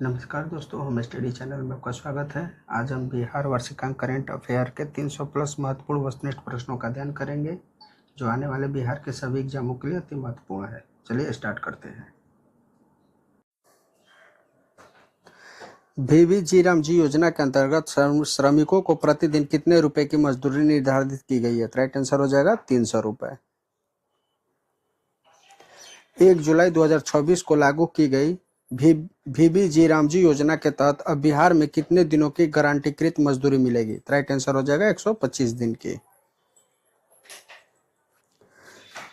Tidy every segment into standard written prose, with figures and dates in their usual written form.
नमस्कार दोस्तों, home study channel में आपका स्वागत है। आज हम बिहार वार्षिकांक करंट अफेयर के 300 प्लस महत्वपूर्ण वस्तुनिष्ठ प्रश्नों का अध्ययन करेंगे, जो आने वाले बिहार के सभी एग्जामों के लिए अति महत्वपूर्ण है। चलिए स्टार्ट करते हैं। VVG रामजी योजना के अंतर्गत श्रमिकों को प्रतिदिन कितने रुपए की मजदूरी निर्धारित की गई है? राइट आंसर हो जाएगा 300 रुपए। 1 जुलाई 2024 को लागू की गई VVG रामजी योजना के तहत अब बिहार में कितने दिनों की गारंटीकृत मजदूरी मिलेगी? राइट आंसर हो जाएगा 125 दिन की।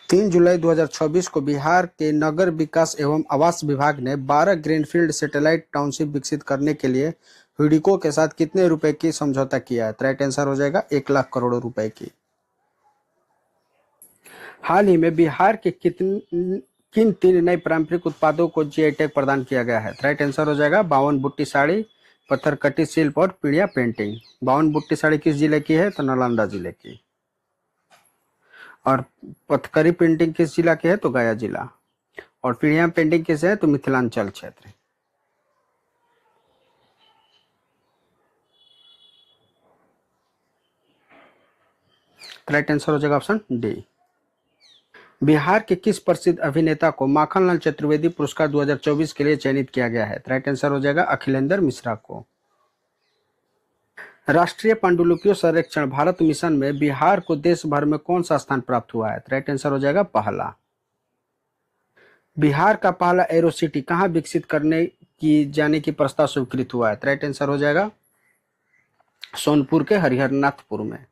3 जुलाई 2024 को बिहार के नगर विकास एवं आवास विभाग ने 12 ग्रीनफील्ड सैटेलाइट टाउनशिप विकसित करने के लिए हुडको के साथ कितने रुपए की समझौता किया है? राइट आंसर हो जाएगा 1 लाख करोड़ रुपए की। हाल ही में बिहार के किन 3 नए पारंपरिक उत्पादों को जीआई टैग प्रदान किया गया है? राइट आंसर हो जाएगा 52 बुट्टी साड़ी, पत्थर कटी शिल्प और पीढ़िया पेंटिंग। 52 बुट्टी साड़ी किस जिले की है? तो नालंदा जिले की। और पत्थरकरी पेंटिंग किस जिला की है? तो गया जिला। और पीढ़िया पेंटिंग किस है? तो मिथिलांचल क्षेत्र। राइट आंसर हो जाएगा ऑप्शन डी। बिहार के किस प्रसिद्ध अभिनेता को माखनलाल चतुर्वेदी पुरस्कार 2024 के लिए चयनित किया गया है? राइट आंसर हो जाएगा अखिलेंद्र मिश्रा को। राष्ट्रीय पांडुलिपियों संरक्षण भारत मिशन में बिहार को देश भर में कौन सा स्थान प्राप्त हुआ है? राइट आंसर हो जाएगा पहला। बिहार का पहला एरो सिटी कहाँ विकसित करने की जाने की प्रस्ताव स्वीकृत हुआ है? राइट आंसर हो जाएगा सोनपुर के हरिहरनाथपुर में।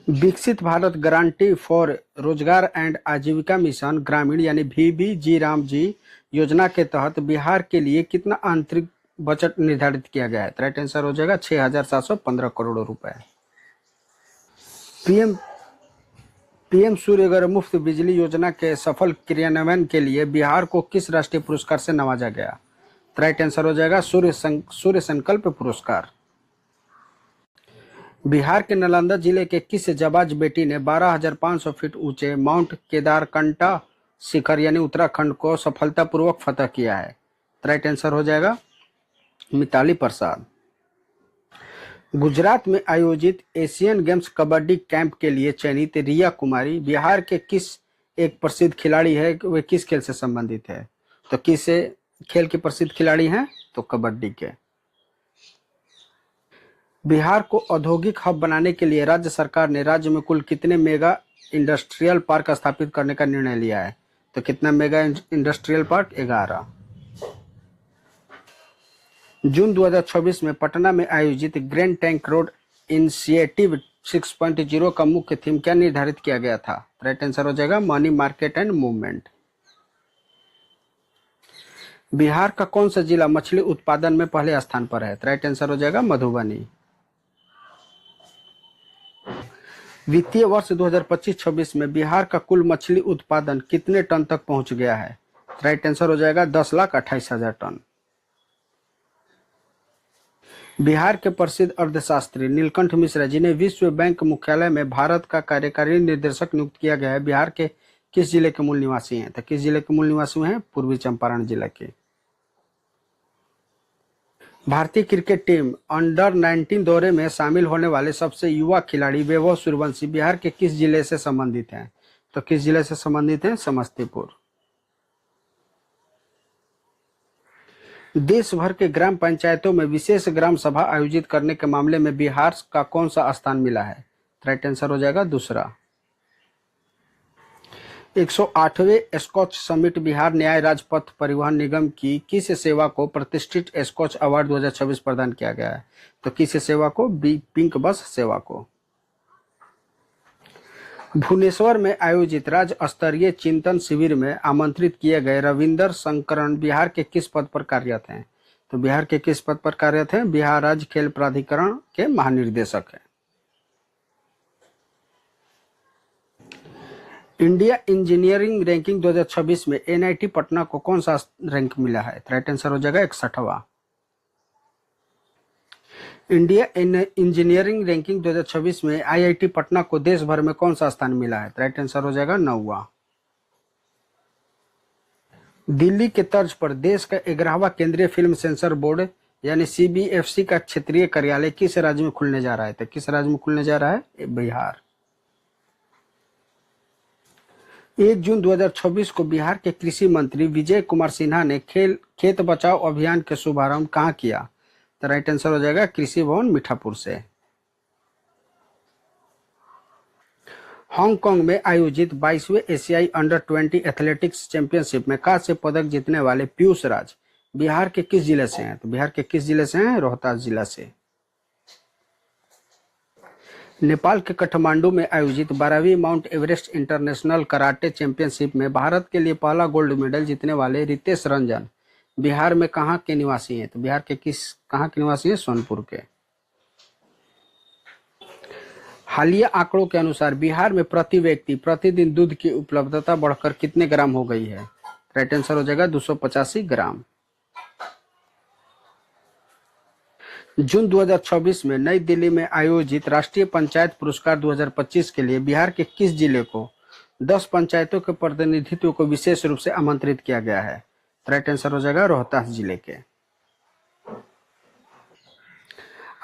विकसित भारत गारंटी फॉर रोजगार एंड आजीविका मिशन ग्रामीण यानी VVG रामजी योजना के तहत बिहार के लिए कितना आंतरिक बजट निर्धारित किया गया है? राइट आंसर हो जाएगा 6,715 करोड़ रुपए। पीएम सूर्यघर मुफ्त बिजली योजना के सफल क्रियान्वयन के लिए बिहार को किस राष्ट्रीय पुरस्कार से नवाजा गया? राइट आंसर हो जाएगा सूर्य संकल्प पुरस्कार। बिहार के नालंदा जिले के किस जाबाज बेटी ने 12,500 फीट ऊंचे माउंट केदारकंटा शिखर यानी उत्तराखंड को सफलतापूर्वक फतह किया है? राइट आंसर हो जाएगा मिताली प्रसाद। गुजरात में आयोजित एशियन गेम्स कबड्डी कैंप के लिए चयनित रिया कुमारी बिहार के किस एक प्रसिद्ध खिलाड़ी है? वे किस खेल से संबंधित है? तो किस खेल के प्रसिद्ध खिलाड़ी हैं? तो कबड्डी के। बिहार को औद्योगिक हब बनाने के लिए राज्य सरकार ने राज्य में कुल कितने मेगा इंडस्ट्रियल पार्क स्थापित करने का निर्णय लिया है? तो कितना मेगा इंडस्ट्रियल पार्क? 11। जून 2024 में पटना में आयोजित ग्रैंड टैंक रोड इनिशिएटिव 6.0 का मुख्य थीम क्या निर्धारित किया गया था? राइट आंसर हो जाएगा money market and movement. Bihar का कौन सा जिला मछली उत्पादन में पहले स्थान पर है? राइट आंसर हो जाएगा मधुबनी। वित्तीय वर्ष 2025-26 में बिहार का कुल मछली उत्पादन कितने टन तक पहुंच गया है? राइट आंसर हो जाएगा 10,28,000 टन। बिहार के प्रसिद्ध अर्थशास्त्री नीलकंठ मिश्रा, जिन्हें विश्व बैंक मुख्यालय में भारत का कार्यकारी निर्देशक नियुक्त किया गया है, बिहार के किस जिले के मूल निवासी हैं? तो किस जिले के मूल निवासी हैं? पूर्वी चंपारण जिले के। भारतीय क्रिकेट टीम अंडर 19 दौरे में शामिल होने वाले सबसे युवा खिलाड़ी वैभव सूर्यवंशी बिहार के किस जिले से संबंधित हैं? तो किस जिले से संबंधित हैं? समस्तीपुर। देश भर के ग्राम पंचायतों में विशेष ग्राम सभा आयोजित करने के मामले में बिहार का कौन सा स्थान मिला है? राइट आंसर हो जाएगा दूसरा। 108वें स्कॉच समिट बिहार न्याय राजपथ परिवहन निगम की किस सेवा को प्रतिष्ठित स्कॉच अवार्ड 2026 प्रदान किया गया है? तो किस सेवा को? पिंक बस सेवा को। भुवनेश्वर में आयोजित राज्य स्तरीय चिंतन शिविर में आमंत्रित किए गए रविंदर शंकरन बिहार के किस पद पर कार्यरत हैं? तो बिहार के किस पद पर कार्यरत हैं? बिहार राज्य खेल प्राधिकरण के महानिर्देशक हैं। इंडिया इंजीनियरिंग रैंकिंग 2026 में NIT पटना को कौन सा रैंक मिला है? राइट आंसर हो जाएगा 61वां। इंडिया इंजीनियरिंग रैंकिंग 2026 में IIT पटना को देश भर में कौन सा स्थान मिला है? राइट आंसर हो जाएगा 9वां। दिल्ली के तर्ज पर देश का 11वां केंद्रीय फिल्म सेंसर बोर्ड यानी सीबीएफसी का क्षेत्रीय कार्यालय किस राज्य में खुलने जा रहा है? तो किस राज्य में खुलने जा रहा है? बिहार। 1 जून 2026 को बिहार के कृषि मंत्री विजय कुमार सिन्हा ने खेत बचाओ अभियान के शुभारंभ कहाँ किया? तो राइट आंसर हो जाएगा कृषि भवन मीठापुर से। हांगकांग में आयोजित 22वें एशियाई अंडर-20 एथलेटिक्स चैंपियनशिप में कांस्य पदक जीतने वाले पीयूष राज बिहार के किस जिले से हैं? तो बिहार के किस जिले से हैं? रोहतास जिला से। नेपाल के काठमांडू में आयोजित 12वीं mount Everest international karate championship में भारत के लिए पहला गोल्ड मेडल जीतने वाले रितेश रंजन बिहार में कहाँ के निवासी हैं? तो बिहार के कहाँ के निवासी हैं? सोनपुर के। हालिया आंकड़ों के अनुसार बिहार में प्रति व्यक्ति प्रतिदिन दूध की उपलब्धता बढ़कर कितने ग्राम हो गई है? राइट आंसर हो जाएगा 285 ग्राम। जून 2026 में नई दिल्ली में आयोजित राष्ट्रीय पंचायत पुरस्कार 2025 के लिए बिहार के किस जिले को 10 पंचायतों के प्रतिनिधित्व को विशेष रूप से आमंत्रित किया गया है? राइट आंसर हो जाएगा रोहतास जिले के।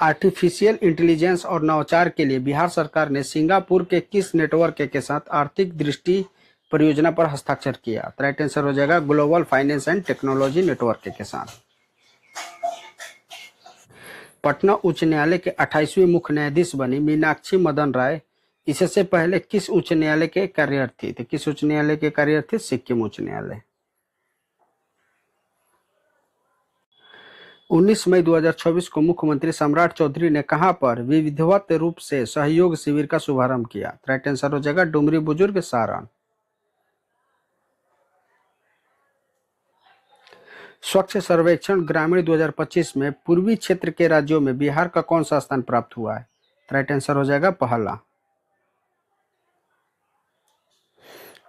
आर्टिफिशियल इंटेलिजेंस और नवाचार के लिए बिहार सरकार ने सिंगापुर के किस नेटवर्क के साथ आर्थिक दृष्टि परियोजना पर हस्ताक्षर किया? राइट आंसर हो जाएगा global finance and technology network के साथ। पटना उच्च न्यायालय के 28वें मुख्य न्यायाधीश बनी मीनाक्षी मदन राय इससे पहले किस उच्च न्यायालय के कार्यरत थी? तो किस उच्च न्यायालय के कार्यरत थे? सिक्किम उच्च न्यायालय। 19 मई 2024 को मुख्यमंत्री सम्राट चौधरी ने कहां पर विधिवत रूप से सहयोग शिविर का शुभारंभ किया? राइट आंसर हो जाएगा डुमरी बुजुर्ग सारण। स्वच्छ सर्वेक्षण ग्रामीण 2025 में पूर्वी क्षेत्र के राज्यों में बिहार का कौन सा स्थान प्राप्त हुआ है? राइट आंसर हो जाएगा पहला।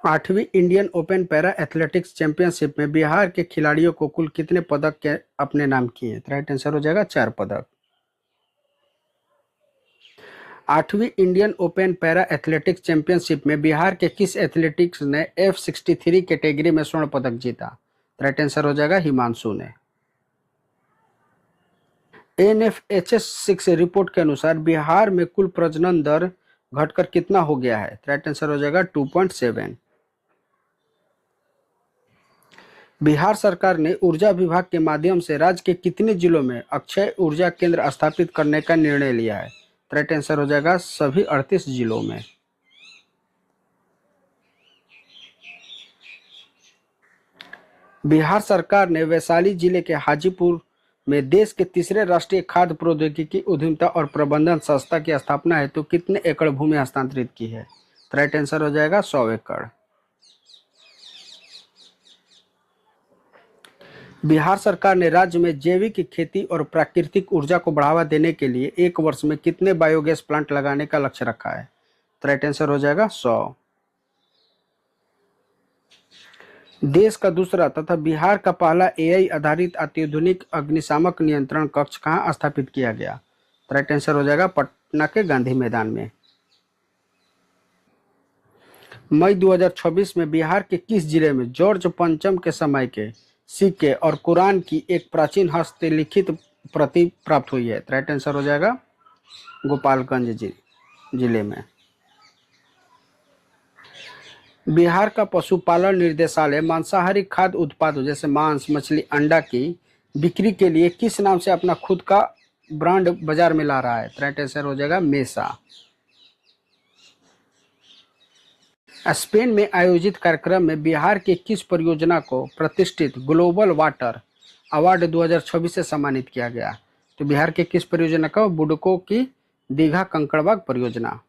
8वीं Indian open para athletics championship में बिहार के खिलाड़ियों को कुल कितने पदक के अपने नाम किए? राइट आंसर हो जाएगा 4 पदक। 8वीं Indian open para athletics championship में बिहार के किस एथलेटिक्स ने F63 कैटेगरी में स्वर्ण पदक जीता? राइट आंसर हो जाएगा हिमांशु ने। NFHS6 रिपोर्ट के अनुसार बिहार में कुल प्रजनन दर घटकर कितना हो गया है? राइट आंसर हो जाएगा 2.7। बिहार सरकार ने ऊर्जा विभाग के माध्यम से राज्य के कितने जिलों में अक्षय ऊर्जा केंद्र स्थापित करने का निर्णय लिया है? राइट आंसर हो जाएगा सभी 38 जिलों में। बिहार सरकार ने वैशाली जिले के हाजीपुर में देश के तीसरे राष्ट्रीय खाद्य प्रौद्योगिकी उद्यमिता और प्रबंधन संस्था की स्थापना हेतु कितने एकड़ भूमि हस्तांतरित की है? राइट आंसर हो जाएगा 100 एकड़। बिहार सरकार ने राज्य में जैविक खेती और प्राकृतिक ऊर्जा को बढ़ावा देने के लिए 1 वर्ष में कितने बायोगैस प्लांट लगाने का लक्ष्य रखा है? राइट आंसर हो जाएगा 100। देश का दूसरा तथा बिहार का पहला AI आधारित अत्याधुनिक अग्निशामक नियंत्रण कक्ष कहाँ स्थापित किया गया? राइट आंसर हो जाएगा पटना के गांधी मैदान में। मई 2026 में बिहार के किस जिले में जॉर्ज पंचम के समय के सिक्के और कुरान की एक प्राचीन हस्तलिखित प्रति प्राप्त हुई है? राइट आंसर हो जाएगा गोपालगंज जिले में। बिहार का पशुपालन निर्देशालय मांसाहारी खाद्य उत्पादों जैसे मांस, मछली, अंडा की बिक्री के लिए किस नाम से अपना खुद का ब्रांड बाजार में ला रहा है? राइट आंसर हो जाएगा मेसा। स्पेन में आयोजित कार्यक्रम में बिहार की किस परियोजना को प्रतिष्ठित ग्लोबल वाटर अवार्ड 2026 से सम्मानित किया गया? तो बिहार के किस परियोजना का? बुडको की दीघा कंकड़बाग परियोजना।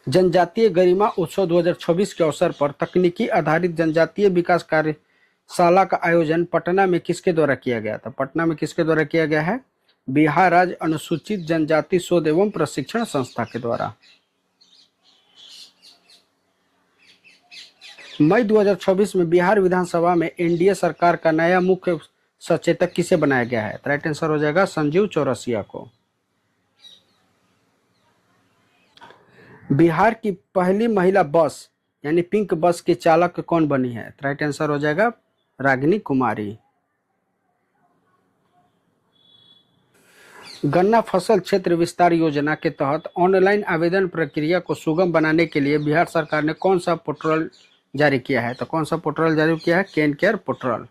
जनजातीय गरिमा उत्सव 2026 के अवसर पर तकनीकी आधारित जनजातीय विकास कार्यशाला का आयोजन पटना में किसके द्वारा किया गया था? पटना में किसके द्वारा किया गया है? बिहार राज्य अनुसूचित जनजाति शोध एवं प्रशिक्षण संस्था के द्वारा। मई 2026 में बिहार विधानसभा में एनडीए सरकार का नया मुख्य सचेतक किसे बनाया गया है? राइट आंसर हो जाएगा संजीव चौरसिया को। बिहार की पहली महिला बस यानी पिंक बस की चालक कौन बनी है? तो राइट आंसर हो जाएगा रागिनी कुमारी। गन्ना फसल क्षेत्र विस्तार योजना के तहत ऑनलाइन आवेदन प्रक्रिया को सुगम बनाने के लिए बिहार सरकार ने कौन सा पोर्टल जारी किया है? तो कौन सा पोर्टल जारी किया है? Can care portal.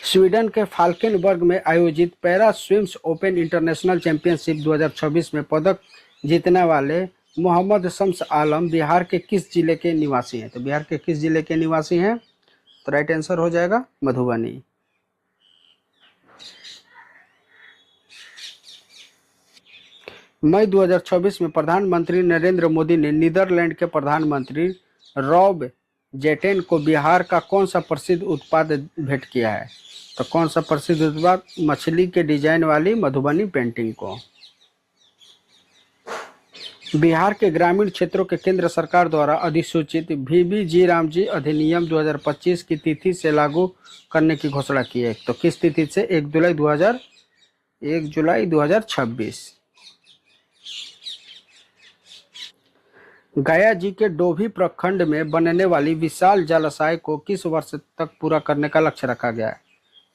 स्वीडन के फाल्केनबर्ग में आयोजित para swims open international championship 2026 में पदक जीतने वाले मोहम्मद शम्स आलम बिहार के किस जिले के निवासी हैं? तो बिहार के किस जिले के निवासी हैं? तो राइट आंसर हो जाएगा मधुबनी। मई 2024 में प्रधानमंत्री नरेंद्र मोदी ने नीदरलैंड के प्रधानमंत्री रॉब जेटेन को बिहार का कौन सा प्रसिद्ध उत्पाद भेंट किया है? तो कौन सा प्रसिद्ध उत्पाद? मछली के डिजाइन वाली मधुबनी पेंटिंग को। बिहार के ग्रामीण क्षेत्रों के केंद्र सरकार द्वारा अधिसूचित VBG रामजी अधिनियम 2025 की तिथि से लागू करने की घोषणा की है। तो किस तिथि से? 1 जुलाई 2026। गया जी के डोभी प्रखंड में बनने वाली विशाल जलाशय को किस वर्ष तक पूरा करने का लक्ष्य रखा गया है?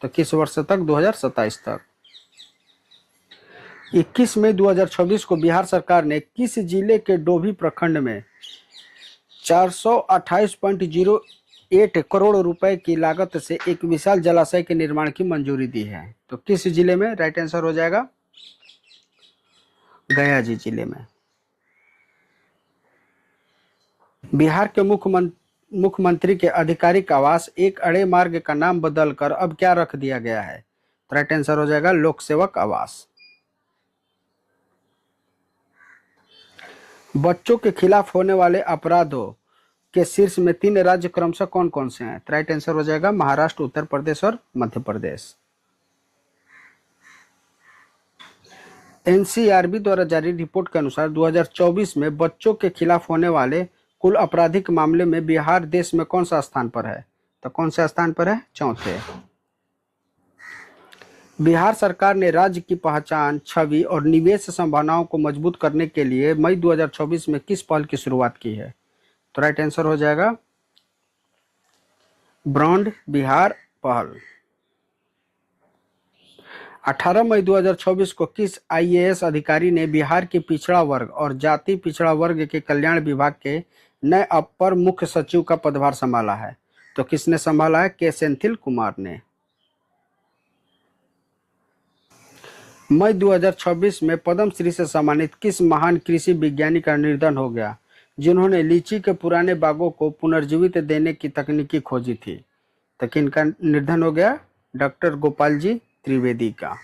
तो किस वर्ष तक? 2027 तक। 21 मई 2026 को बिहार सरकार ने किस जिले के डोभी प्रखंड में 428.08 करोड़ रुपए की लागत से एक विशाल जलाशय के निर्माण की मंजूरी दी है? तो किस जिले में? राइट आंसर हो जाएगा गया जी जिले में। बिहार के मुख्यमंत्री के आधिकारिक आवास एक अड़े मार्ग का नाम बदलकर अब क्या रख दिया गया है? तो राइट आंसर हो जाएगा लोक सेवक आवास। बच्चों के खिलाफ होने वाले अपराधों के शीर्ष में 3 राज्य क्रमशः कौन कौन से हैं? तो राइट आंसर हो जाएगा महाराष्ट्र, उत्तर प्रदेश और मध्य प्रदेश। NCRB द्वारा जारी रिपोर्ट के अनुसार 2024 में बच्चों के खिलाफ होने वाले कुल आपराधिक मामले में बिहार देश में कौन सा स्थान पर है? तो कौन से स्थान पर है? चौथे। बिहार सरकार ने राज्य की पहचान, छवि और निवेश संभावनाओं को मजबूत करने के लिए मई 2024 में किस पहल की शुरुआत की है? तो राइट आंसर हो जाएगा ब्रांड बिहार पहल। 18 मई 2024 को किस IAS अधिकारी ने बिहार के पिछड़ा वर्ग और जाति पिछड़ा वर्ग के कल्याण विभाग के नए अपर मुख्य सचिव का पदभार संभाला है? तो किसने संभाला है? के सेंथिल कुमार ने। मई 2026 में पद्मश्री से सम्मानित किस महान कृषि विज्ञानी का निधन हो गया जिन्होंने लीची के पुराने बागों को पुनर्जीवित देने की तकनीकी खोजी थी? तो किनका निधन हो गया? डॉक्टर गोपाल जी त्रिवेदी का।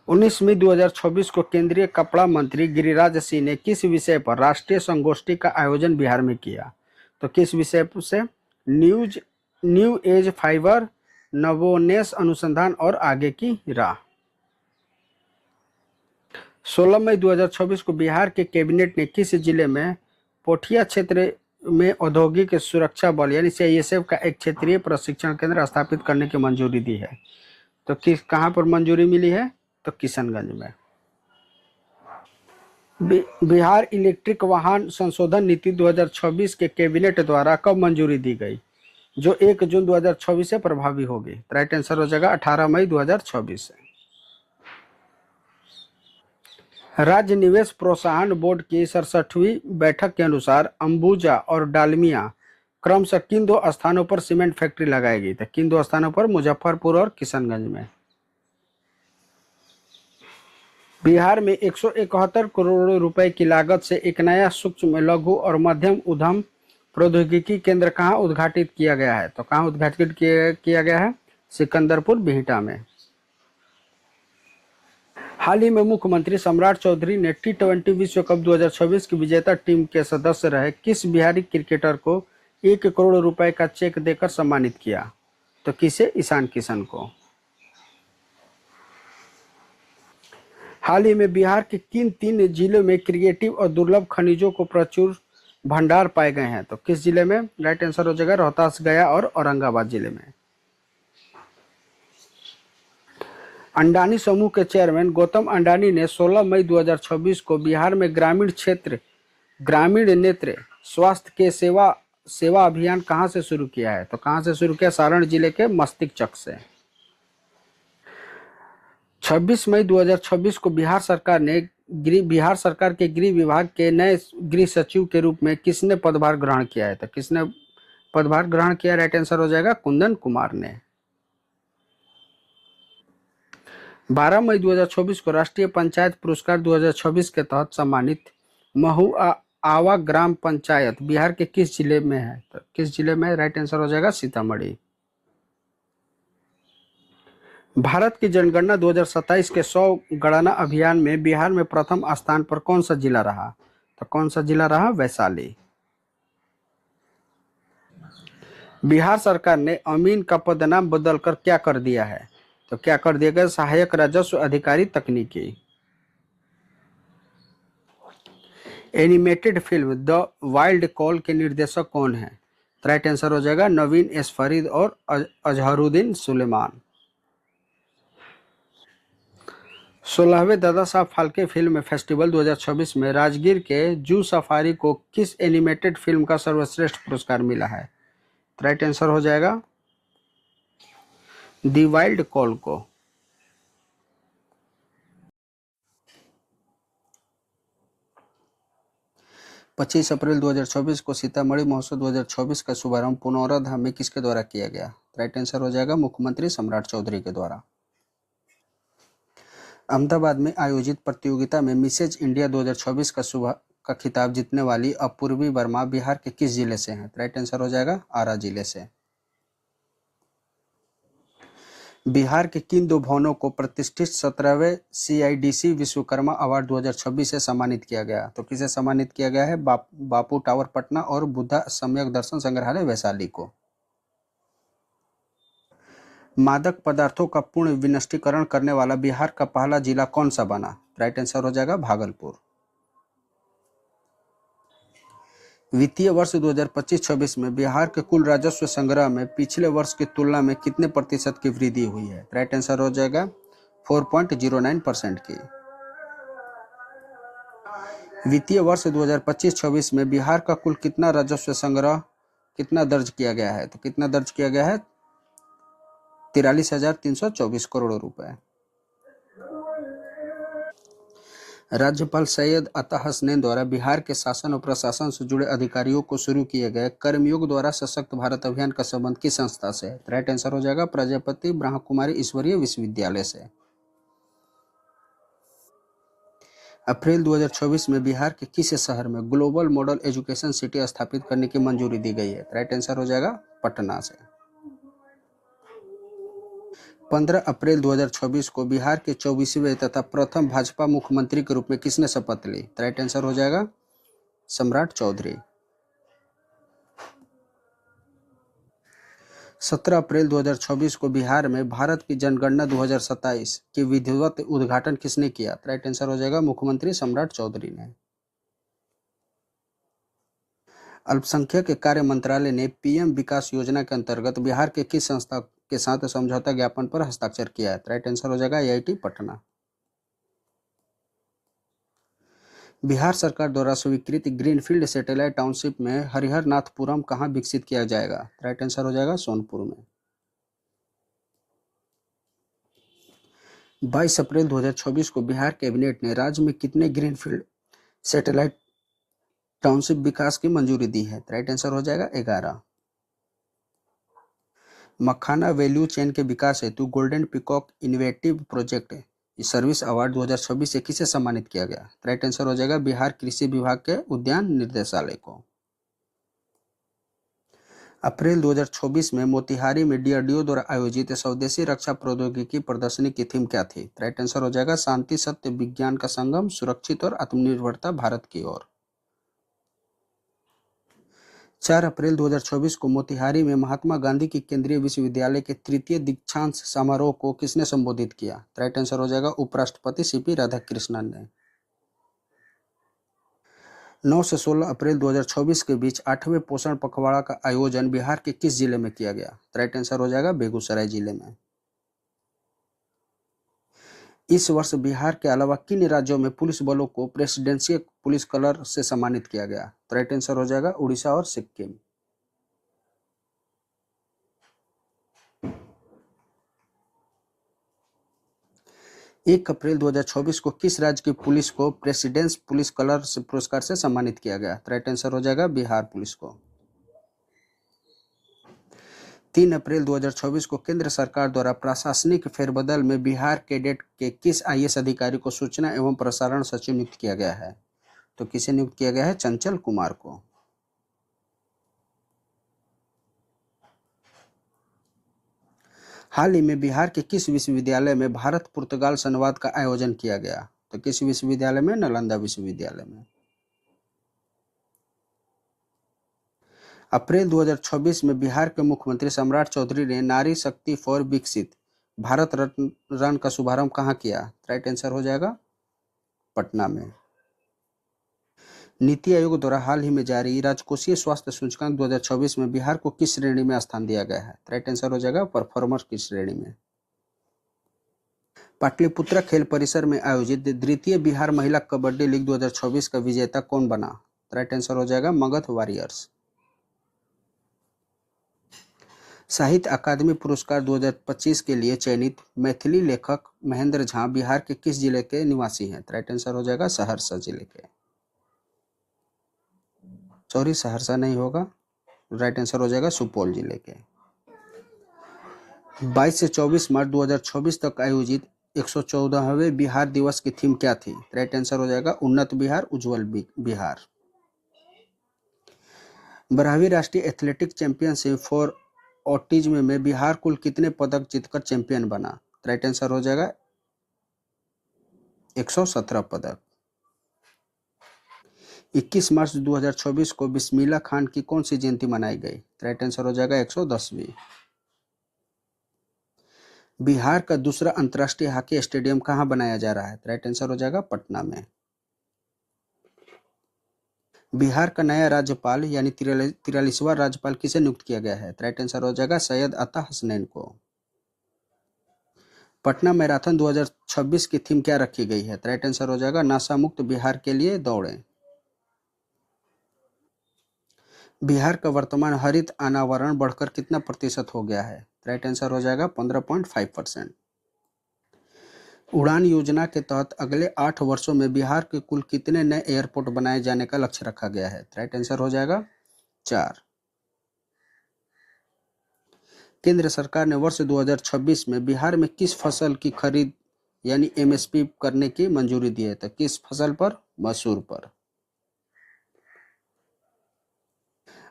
19 मई 2026 को केंद्रीय कपड़ा मंत्री गिरिराज सिंह ने किस विषय पर राष्ट्रीय संगोष्ठी का आयोजन बिहार में किया? तो किस विषय से? न्यू एज फाइबर, नवोन्मेष अनुसंधान और आगे की राह। 16 मई 2026 को बिहार के कैबिनेट ने किस जिले में पोठिया क्षेत्र में औद्योगिक सुरक्षा बल यानी CISF का एक क्षेत्रीय प्रशिक्षण केंद्र स्थापित करने की मंजूरी दी है? तो कहां पर मंजूरी मिली है? तो किशनगंज में। बिहार इलेक्ट्रिक वाहन संशोधन नीति 2026 के कैबिनेट द्वारा कब मंजूरी दी गई जो 1 जून 2026 से प्रभावी होगी? राइट आंसर हो जाएगा 18 मई 2024 से। राज्य निवेश प्रोत्साहन बोर्ड की 67वीं बैठक के अनुसार अंबुजा और डालमिया क्रमशः किन 2 स्थानों पर सीमेंट फैक्ट्री लगाएगी? तो किन 2 स्थानों पर? मुजफ्फरपुर और किशनगंज में। बिहार में 171 करोड़ रुपए की लागत से एक नया सूक्ष्म, लघु और मध्यम उद्यम प्रौद्योगिकी केंद्र कहाँ उद्घाटित किया गया है? तो कहाँ उद्घाटित किया गया है? सिकंदरपुर बिहटा में। हाल ही में मुख्यमंत्री सम्राट चौधरी ने T20 विश्व कप 2026 की विजेता टीम के सदस्य रहे किस बिहारी क्रिकेटर को 1 करोड़ रुपए का चेक देकर सम्मानित किया? तो किसे? ईशान किशन को। हाल ही में बिहार के किन 3 जिलों में क्रिएटिव और दुर्लभ खनिजों को प्रचुर भंडार पाए गए हैं? तो किस जिले में? राइट आंसर हो जाएगा रोहतास, गया और औरंगाबाद जिले में। अंडानी समूह के चेयरमैन गौतम अंडानी ने 16 मई 2026 को बिहार में ग्रामीण नेत्र स्वास्थ्य के सेवा अभियान कहां से शुरू किया है? तो कहां से शुरू किया? सारण जिले के मस्तिष्क से। 26 मई 2026 को बिहार सरकार के गृह विभाग के नए गृह सचिव के रूप में किसने पदभार ग्रहण किया है? तो किसने पदभार ग्रहण किया? राइट आंसर हो जाएगा कुंदन कुमार ने। 12 मई 2024 को राष्ट्रीय पंचायत पुरस्कार 2026 के तहत सम्मानित महुआ आवा ग्राम पंचायत बिहार के किस जिले में है? तो किस जिले में? राइट आंसर हो जाएगा सीतामढ़ी। भारत की जनगणना 2027 के 100 गणना अभियान में बिहार में प्रथम स्थान पर कौन सा जिला रहा? तो कौन सा जिला रहा? वैशाली। बिहार सरकार ने अमीन का पदनाम बदलकर क्या कर दिया है? तो क्या कर दिया गया? सहायक राजस्व अधिकारी तकनीकी। Animated film the wild call के निर्देशक कौन है? राइट आंसर हो जाएगा नवीन एस फरीद और अजहरुद्दीन सुलेमान। 16वें दादा साहब फाल्के फिल्म फेस्टिवल 2026 में राजगीर के जू सफारी को किस एनिमेटेड फिल्म का सर्वश्रेष्ठ पुरस्कार मिला है? राइट आंसर हो जाएगा दी वाइल्ड कॉल को। 25 अप्रैल 2024 को सीतामढ़ी महोत्सव 2024 का शुभारंभ पुनौरा धाम में किसके द्वारा किया गया? राइट आंसर हो जाएगा मुख्यमंत्री सम्राट चौधरी के द्वारा। अहमदाबाद में आयोजित प्रतियोगिता में मिसेज इंडिया 2024 का खिताब जीतने वाली अपूर्वी वर्मा बिहार के किस जिले से हैं? राइट आंसर हो जाएगा आरा जिले से। बिहार के किन दो भवनों को प्रतिष्ठित 17वें CIDC विश्वकर्मा अवार्ड 2026 से सम्मानित किया गया? तो किसे सम्मानित किया गया है? बापू टावर पटना और बुद्धा सम्यक दर्शन संग्रहालय वैशाली को। मादक पदार्थों का पूर्ण विनष्टीकरण करने वाला बिहार का पहला जिला कौन सा बना? राइट आंसर हो जाएगा भागलपुर। वित्तीय वर्ष 2025-26 में बिहार के कुल राजस्व संग्रह में पिछले वर्ष की तुलना में कितने प्रतिशत की वृद्धि हुई है? राइट आंसर हो जाएगा 4.09% की। वित्तीय वर्ष 2025-26 में बिहार का कुल कितना राजस्व संग्रह कितना दर्ज किया गया है? तो कितना दर्ज किया गया है? 43,324 करोड़ रुपए। राज्यपाल सैयद अता हसनैन द्वारा बिहार के शासन और प्रशासन से जुड़े अधिकारियों को शुरू किए गए कर्मयोग द्वारा सशक्त भारत अभियान का संबंध किस संस्था से? राइट आंसर हो जाएगा प्रजापति ब्रह्म कुमारी ईश्वरीय विश्वविद्यालय से। अप्रैल 2024 में बिहार के किस शहर में ग्लोबल मॉडल एजुकेशन सिटी स्थापित करने की मंजूरी दी गई है? राइट आंसर हो जाएगा पटना से। 15 अप्रैल 2026 को बिहार के 24वें तथा प्रथम भाजपा मुख्यमंत्री के रूप में किसने शपथ ली? राइट आंसर हो जाएगा सम्राट चौधरी। 17 अप्रैल 2026 को बिहार में भारत की जनगणना 2027 के विधिवत उद्घाटन किसने किया? राइट आंसर हो जाएगा मुख्यमंत्री सम्राट चौधरी ने। अल्पसंख्यक कार्य मंत्रालय ने PM विकास योजना के अंतर्गत बिहार के किस संस्था के साथ समझौता ज्ञापन पर हस्ताक्षर किया है? राइट आंसर हो जाएगा IIT पटना। बिहार सरकार द्वारा स्वीकृत ग्रीनफील्ड सैटेलाइट टाउनशिप में हरिहरनाथपुरम कहाँ विकसित किया जाएगा? राइट आंसर हो जाएगा सोनपुर में। 22 अप्रैल 2026 को बिहार कैबिनेट ने राज्य में कितने ग्रीनफील्ड सैटेलाइट टाउनशिप विकास की मंजूरी दी है? राइट आंसर हो जाएगा 11। मखाना वैल्यू चेन के विकास हेतु golden peacock innovative project service award 2026 से किसे सम्मानित किया गया? राइट आंसर हो जाएगा बिहार कृषि विभाग के उद्यान निर्देशालय को। अप्रैल 2024 में मोतिहारी में DRDO द्वारा आयोजित स्वदेशी रक्षा प्रौद्योगिकी प्रदर्शनी की थीम क्या थी? राइट आंसर हो जाएगा शांति सत्य विज्ञान का संगम सुरक्षित और आत्मनिर्भरता भारत की ओर। 4 अप्रैल 2024 को मोतिहारी में महात्मा गांधी की केंद्रीय विश्वविद्यालय के तृतीय दीक्षांत समारोह को किसने संबोधित किया? राइट आंसर हो जाएगा उपराष्ट्रपति CP राधाकृष्णन ने। 9 से 16 अप्रैल 2024 के बीच 8वें पोषण पखवाड़ा का आयोजन बिहार के किस जिले में किया गया? राइट आंसर हो जाएगा बेगूसराय जिले में। इस वर्ष बिहार के अलावा किन राज्यों में पुलिस बलों को प्रेसिडेंशियल पुलिस कलर से सम्मानित किया गया? तो राइट आंसर हो जाएगा उड़ीसा और सिक्किम। एक अप्रैल 2024 को किस राज्य की पुलिस को प्रेसिडेंस पुलिस कलर से पुरस्कार से सम्मानित किया गया? तो राइट आंसर हो जाएगा बिहार पुलिस को। 3 अप्रैल 2024 को केंद्र सरकार द्वारा प्रशासनिक फेरबदल में बिहार कैडेट के किस आईएएस अधिकारी को सूचना एवं प्रसारण सचिव नियुक्त किया गया है? तो किसे नियुक्त किया गया है? चंचल कुमार को। हाल ही में बिहार के किस विश्वविद्यालय में भारत पुर्तगाल संवाद का आयोजन किया गया? तो किस विश्वविद्यालय में? नालंदा विश्वविद्यालय में। अप्रैल 2024 में बिहार के मुख्यमंत्री सम्राट चौधरी ने नारी शक्ति फॉर विकसित भारत रन का शुभारंभ कहाँ किया? राइट आंसर हो जाएगा पटना में। नीति आयोग द्वारा हाल ही में जारी राजकोषीय स्वास्थ्य सूचकांक 2024 में बिहार को किस श्रेणी में स्थान दिया गया है? राइट आंसर हो जाएगा परफॉर्मर की श्रेणी में। पाटलिपुत्रा खेल परिसर में आयोजित द्वितीय बिहार महिला कबड्डी लीग 2024 का विजेता कौन बना? राइट आंसर हो जाएगा मगध वॉरियर्स। साहित्य अकादमी पुरस्कार 2025 के लिए चयनित मैथिली लेखक महेंद्र झा बिहार के किस जिले के निवासी हैं? राइट आंसर हो जाएगा सहरसा जिले के। सॉरी, सहरसा नहीं होगा, राइट आंसर हो जाएगा सुपौल जिले के। 22 से 24 मार्च 2024 तक आयोजित 114वें बिहार दिवस की थीम क्या थी? राइट आंसर हो जाएगा उन्नत बिहार उज्जवल बिहार। 12वीं राष्ट्रीय एथलेटिक चैंपियनशिप फॉर ऑटिज्म में बिहार कुल कितने पदक जीतकर चैंपियन बना? राइट आंसर हो जाएगा 117 पदक। 21 मार्च 2024 को बिस्मिल्लाह खान की कौन सी जयंती मनाई गई? राइट आंसर हो जाएगा 110वीं। बिहार का दूसरा अंतर्राष्ट्रीय हॉकी स्टेडियम कहाँ बनाया जा रहा है? राइट आंसर हो जाएगा पटना में। बिहार का नया राज्यपाल यानी 43वां राज्यपाल किसे नियुक्त किया गया है? राइट आंसर हो जाएगा सैयद अता हसनैन को। पटना मैराथन 2026 की थीम क्या रखी गई है? राइट आंसर हो जाएगा नशा मुक्त बिहार के लिए दौड़ें। बिहार का वर्तमान हरित अनावरण बढ़कर कितना प्रतिशत हो गया है? राइट आंसर हो जाएगा 15.5%। उड़ान योजना के तहत अगले 8 वर्षों में बिहार के कुल कितने नए एयरपोर्ट बनाए जाने का लक्ष्य रखा गया है? राइट आंसर हो जाएगा 4। केंद्र सरकार ने वर्ष 2026 में बिहार में किस फसल की खरीद यानी एमएसपी करने की मंजूरी दी है? तो किस फसल पर? मसूर पर।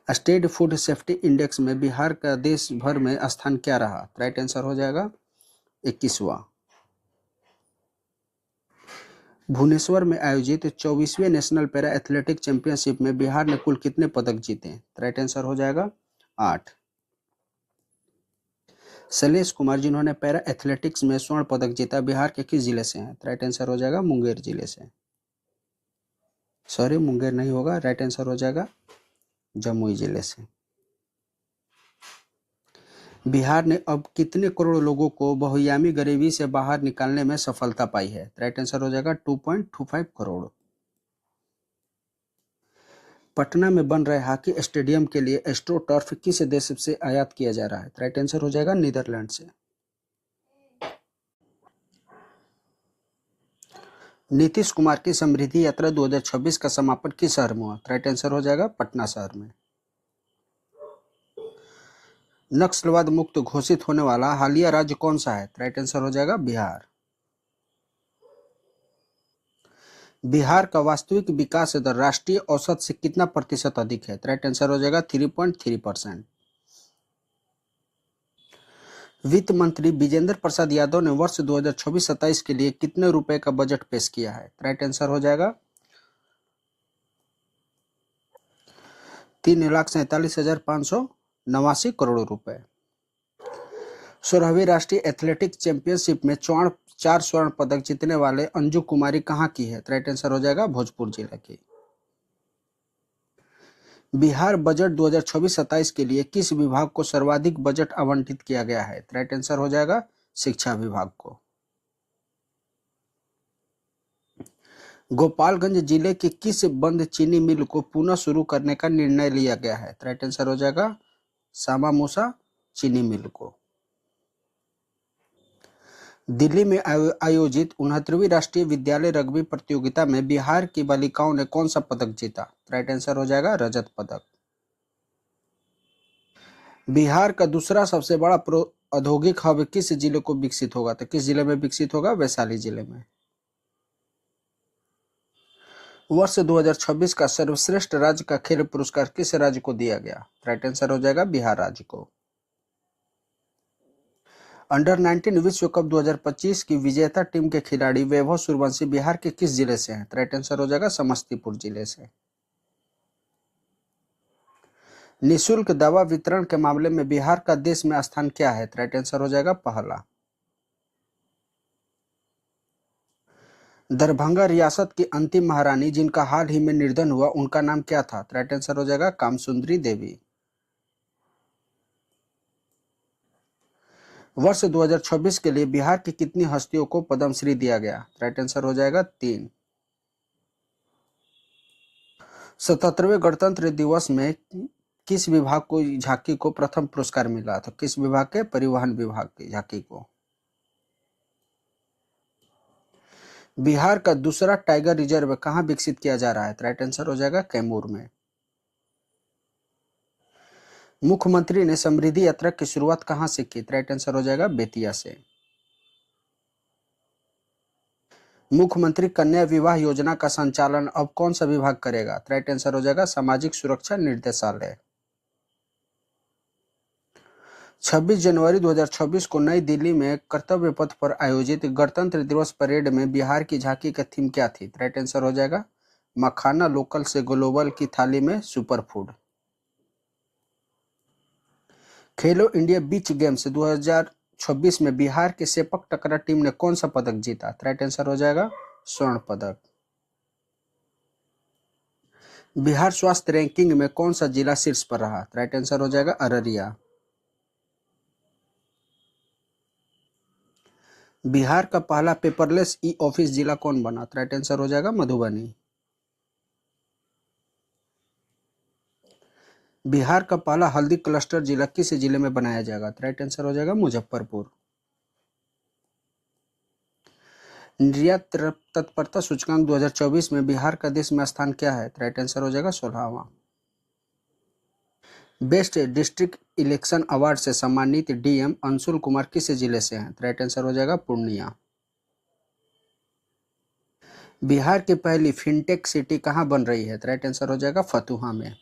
स्टेट फूड सेफ्टी इंडेक्स में बिहार का देश भर में स्थान क्या रहा? राइट आंसर हो जाएगा 21वां। भुवनेश्वर में आयोजित 24वें नेशनल पैरा एथलेटिक चैंपियनशिप में बिहार ने कुल कितने पदक जीते? राइट आंसर हो जाएगा 8। शैलेश कुमार जिन्होंने पैरा एथलेटिक्स में स्वर्ण पदक जीता बिहार के किस जिले से हैं? राइट आंसर हो जाएगा मुंगेर जिले से। सॉरी, मुंगेर नहीं होगा, राइट आंसर हो जाएगा जमुई जिले से। बिहार ने अब कितने करोड़ लोगों को बहुआयामी गरीबी से बाहर निकालने में सफलता पाई है? राइट आंसर हो जाएगा 2.25 करोड़। पटना में बन रहे हॉकी स्टेडियम के लिए एस्ट्रो टर्फ किस देश से आयात किया जा रहा है? राइट आंसर हो जाएगा नीदरलैंड से। नीतीश कुमार की समृद्धि यात्रा 2026 का समापन किस शहर में हुआ? राइट आंसर हो जाएगा पटना शहर में। नक्सलवाद मुक्त घोषित होने वाला हालिया राज्य कौन सा है? राइट आंसर हो जाएगा बिहार। बिहार का वास्तविक विकास दर राष्ट्रीय औसत से कितना प्रतिशत अधिक है? राइट आंसर हो जाएगा 3.3%। वित्त मंत्री विजेंद्र प्रसाद यादव ने वर्ष 2026-27 के लिए कितने रुपए का बजट पेश किया है? राइट आंसर हो जाएगा 3,47,589 करोड़ रुपए। 16वीं राष्ट्रीय एथलेटिक्स चैंपियनशिप में 4 स्वर्ण पदक जीतने वाले अंजू कुमारी कहाँ की है? राइट आंसर हो जाएगा भोजपुर जिला की। बिहार बजट 2026-27 के लिए किस विभाग को सर्वाधिक बजट आवंटित किया गया है? राइट आंसर हो जाएगा शिक्षा विभाग को। गोपालगंज जिले के किस बंद चीनी मिल को पुनः शुरू करने का निर्णय लिया गया है? राइट आंसर हो जाएगा सामामूसा चीनी मिल को। दिल्ली में आयोजित 69वीं राष्ट्रीय विद्यालय रग्बी प्रतियोगिता में बिहार की बालिकाओं ने कौन सा पदक जीता? राइट आंसर हो जाएगा रजत पदक। बिहार का दूसरा सबसे बड़ा औद्योगिक हब किस जिले को विकसित होगा? तो किस जिले में विकसित होगा? वैशाली जिले में। वर्ष 2026 का सर्वश्रेष्ठ राज्य का खेल पुरस्कार किस राज्य को दिया गया? राइट आंसर हो जाएगा बिहार राज्य को। अंडर 19 विश्व कप 2025 की विजेता टीम के खिलाड़ी वैभव सूर्यवंशी बिहार के किस जिले से हैं? राइट आंसर हो जाएगा समस्तीपुर जिले से। निःशुल्क दवा वितरण के मामले में बिहार का देश में स्थान क्या है? राइट आंसर हो जाएगा पहला। दरभंगा रियासत की अंतिम महारानी जिनका हाल ही में निधन हुआ उनका नाम क्या था? राइट आंसर हो जाएगा कामसुंदरी देवी। वर्ष 2026 के लिए बिहार की कितनी हस्तियों को पद्मश्री दिया गया? राइट आंसर हो जाएगा 3। 77वें गणतंत्र दिवस में किस विभाग को झांकी को प्रथम पुरस्कार मिला? तो किस विभाग के? परिवहन विभाग की झांकी को। बिहार का दूसरा टाइगर रिजर्व कहां विकसित किया जा रहा है? राइट आंसर हो जाएगा कैमूर में। मुख्यमंत्री ने समृद्धि यात्रा की शुरुआत कहां से की? राइट आंसर हो जाएगा बेतिया से। मुख्यमंत्री कन्या विवाह योजना का संचालन अब कौन सा विभाग करेगा? राइट आंसर हो जाएगा सामाजिक सुरक्षा निर्देशालय। 26 जनवरी 2026 को नई दिल्ली में कर्तव्य पथ पर आयोजित गणतंत्र दिवस परेड में बिहार की झांकी का थीम क्या थी? राइट आंसर हो जाएगा मखाना लोकल से ग्लोबल की थाली में सुपर फूड। खेलो इंडिया बीच गेम्स 2026 में बिहार के सेपक टकरा टीम ने कौन सा पदक जीता? राइट आंसर हो जाएगा स्वर्ण पदक। बिहार स्वास्थ्य रैंकिंग में कौन सा जिला शीर्ष पर रहा? राइट आंसर हो जाएगा अररिया। बिहार का पहला पेपरलेस ई ऑफिस जिला कौन बना? राइट आंसर हो जाएगा मधुबनी। बिहार का पहला हल्दी क्लस्टर जिला किस जिले में बनाया जाएगा? राइट आंसर हो जाएगा मुजफ्फरपुर। निर्यात तत्परता सूचकांक 2024 में बिहार का देश में स्थान क्या है? राइट आंसर हो जाएगा 16वां। बेस्ट डिस्ट्रिक्ट इलेक्शन अवार्ड से सम्मानित डीएम अंशुल कुमार किस जिले से हैं? राइट आंसर हो जाएगा पूर्णिया। बिहार की पहली फिनटेक सिटी कहां बन रही है? राइट आंसर हो जाएगा फतुहा में।